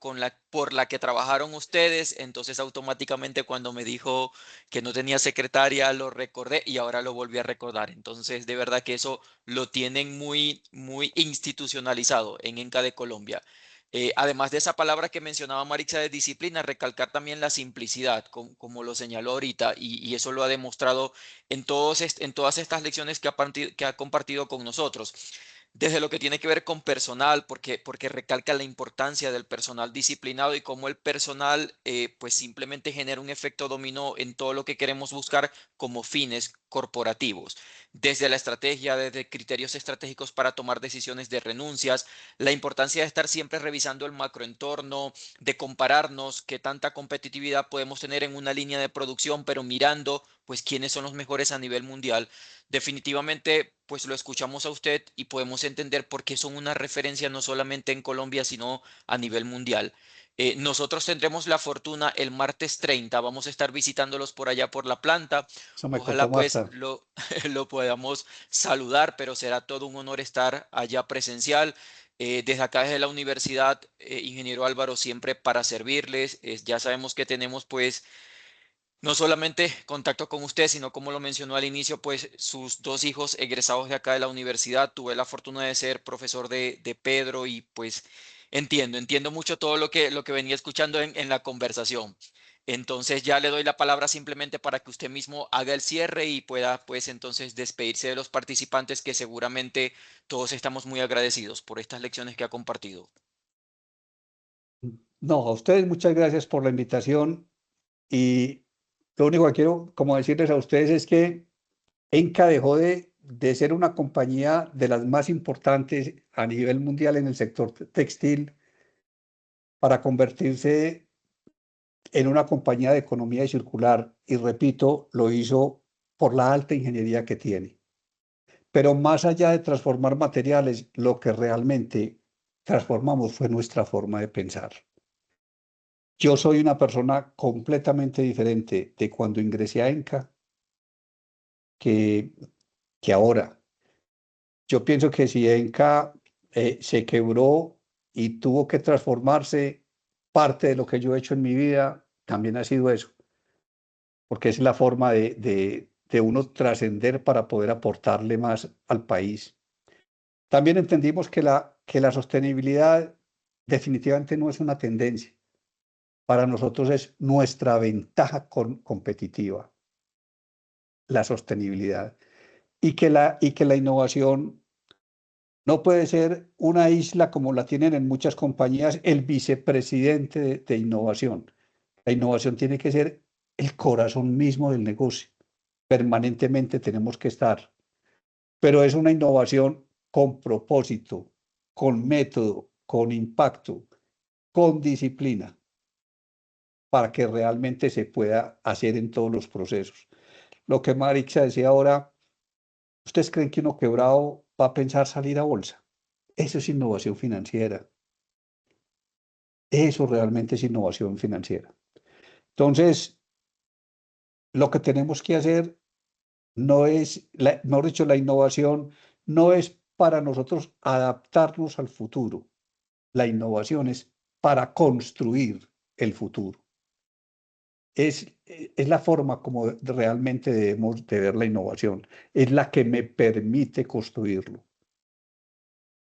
por la que trabajaron ustedes. Entonces automáticamente cuando me dijo que no tenía secretaria, lo recordé y ahora lo volví a recordar. Entonces de verdad que eso lo tienen muy, muy institucionalizado en ENCA de Colombia. Además de esa palabra que mencionaba Marixa de disciplina, recalcar también la simplicidad, como lo señaló ahorita, y eso lo ha demostrado en todas estas lecciones que ha compartido con nosotros. Desde lo que tiene que ver con personal, porque recalca la importancia del personal disciplinado y cómo el personal pues simplemente genera un efecto dominó en todo lo que queremos buscar como fines corporativos. Desde la estrategia, desde criterios estratégicos para tomar decisiones de renuncias, la importancia de estar siempre revisando el macroentorno, de compararnos qué tanta competitividad podemos tener en una línea de producción, pero mirando pues quiénes son los mejores a nivel mundial. Definitivamente, pues lo escuchamos a usted y podemos entender por qué son una referencia no solamente en Colombia, sino a nivel mundial. Nosotros tendremos la fortuna el martes 30, vamos a estar visitándolos por allá por la planta. Eso me contó Ojalá pues Marta. lo podamos saludar, pero será todo un honor estar allá presencial. Desde acá, desde la universidad, ingeniero Álvaro, siempre para servirles. Ya sabemos que tenemos pues No solamente contacto con usted, sino como lo mencionó al inicio, pues sus dos hijos egresados de acá de la universidad. Tuve la fortuna de ser profesor de Pedro y pues entiendo mucho todo lo que venía escuchando en la conversación. Entonces ya le doy la palabra simplemente para que usted mismo haga el cierre y pueda pues entonces despedirse de los participantes que seguramente todos estamos muy agradecidos por estas lecciones que ha compartido. No, a ustedes muchas gracias por la invitación y lo único que quiero como decirles a ustedes es que Enca dejó de ser una compañía de las más importantes a nivel mundial en el sector textil para convertirse en una compañía de economía circular y repito, lo hizo por la alta ingeniería que tiene. Pero más allá de transformar materiales, lo que realmente transformamos fue nuestra forma de pensar. Yo soy una persona completamente diferente de cuando ingresé a Enca que, que ahora. Yo pienso que si Enca se quebró y tuvo que transformarse, parte de lo que yo he hecho en mi vida también ha sido eso, porque es la forma de uno trascender para poder aportarle más al país. También entendimos que la sostenibilidad definitivamente no es una tendencia. Para nosotros es nuestra ventaja competitiva, la sostenibilidad. Y que la innovación no puede ser una isla como la tienen en muchas compañías, el vicepresidente de innovación. La innovación tiene que ser el corazón mismo del negocio. Permanentemente tenemos que estar. Pero es una innovación con propósito, con método, con impacto, con disciplina, para que realmente se pueda hacer en todos los procesos. Lo que Marixa decía ahora, ¿ustedes creen que uno quebrado va a pensar salir a bolsa? Eso es innovación financiera. Eso realmente es innovación financiera. Entonces, lo que tenemos que hacer no es, mejor dicho, la innovación no es para nosotros adaptarnos al futuro. La innovación es para construir el futuro. Es la forma como realmente debemos de ver la innovación. Es la que me permite construirlo.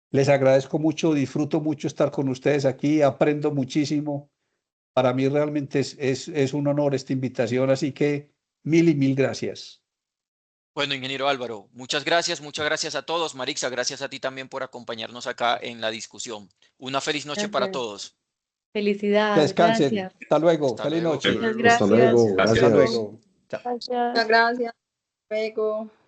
Les agradezco mucho, disfruto mucho estar con ustedes aquí, aprendo muchísimo. Para mí realmente es un honor esta invitación, así que mil y mil gracias. Bueno, ingeniero Álvaro, muchas gracias a todos. Marixa, gracias a ti también por acompañarnos acá en la discusión. Una feliz noche para Gracias. todos. Que Felicidades, descansen. gracias. Hasta luego. Hasta Feliz luego. noche. Muchas Hasta gracias. luego, Hasta gracias. luego. Chao. Gracias. Muchas gracias. Luego.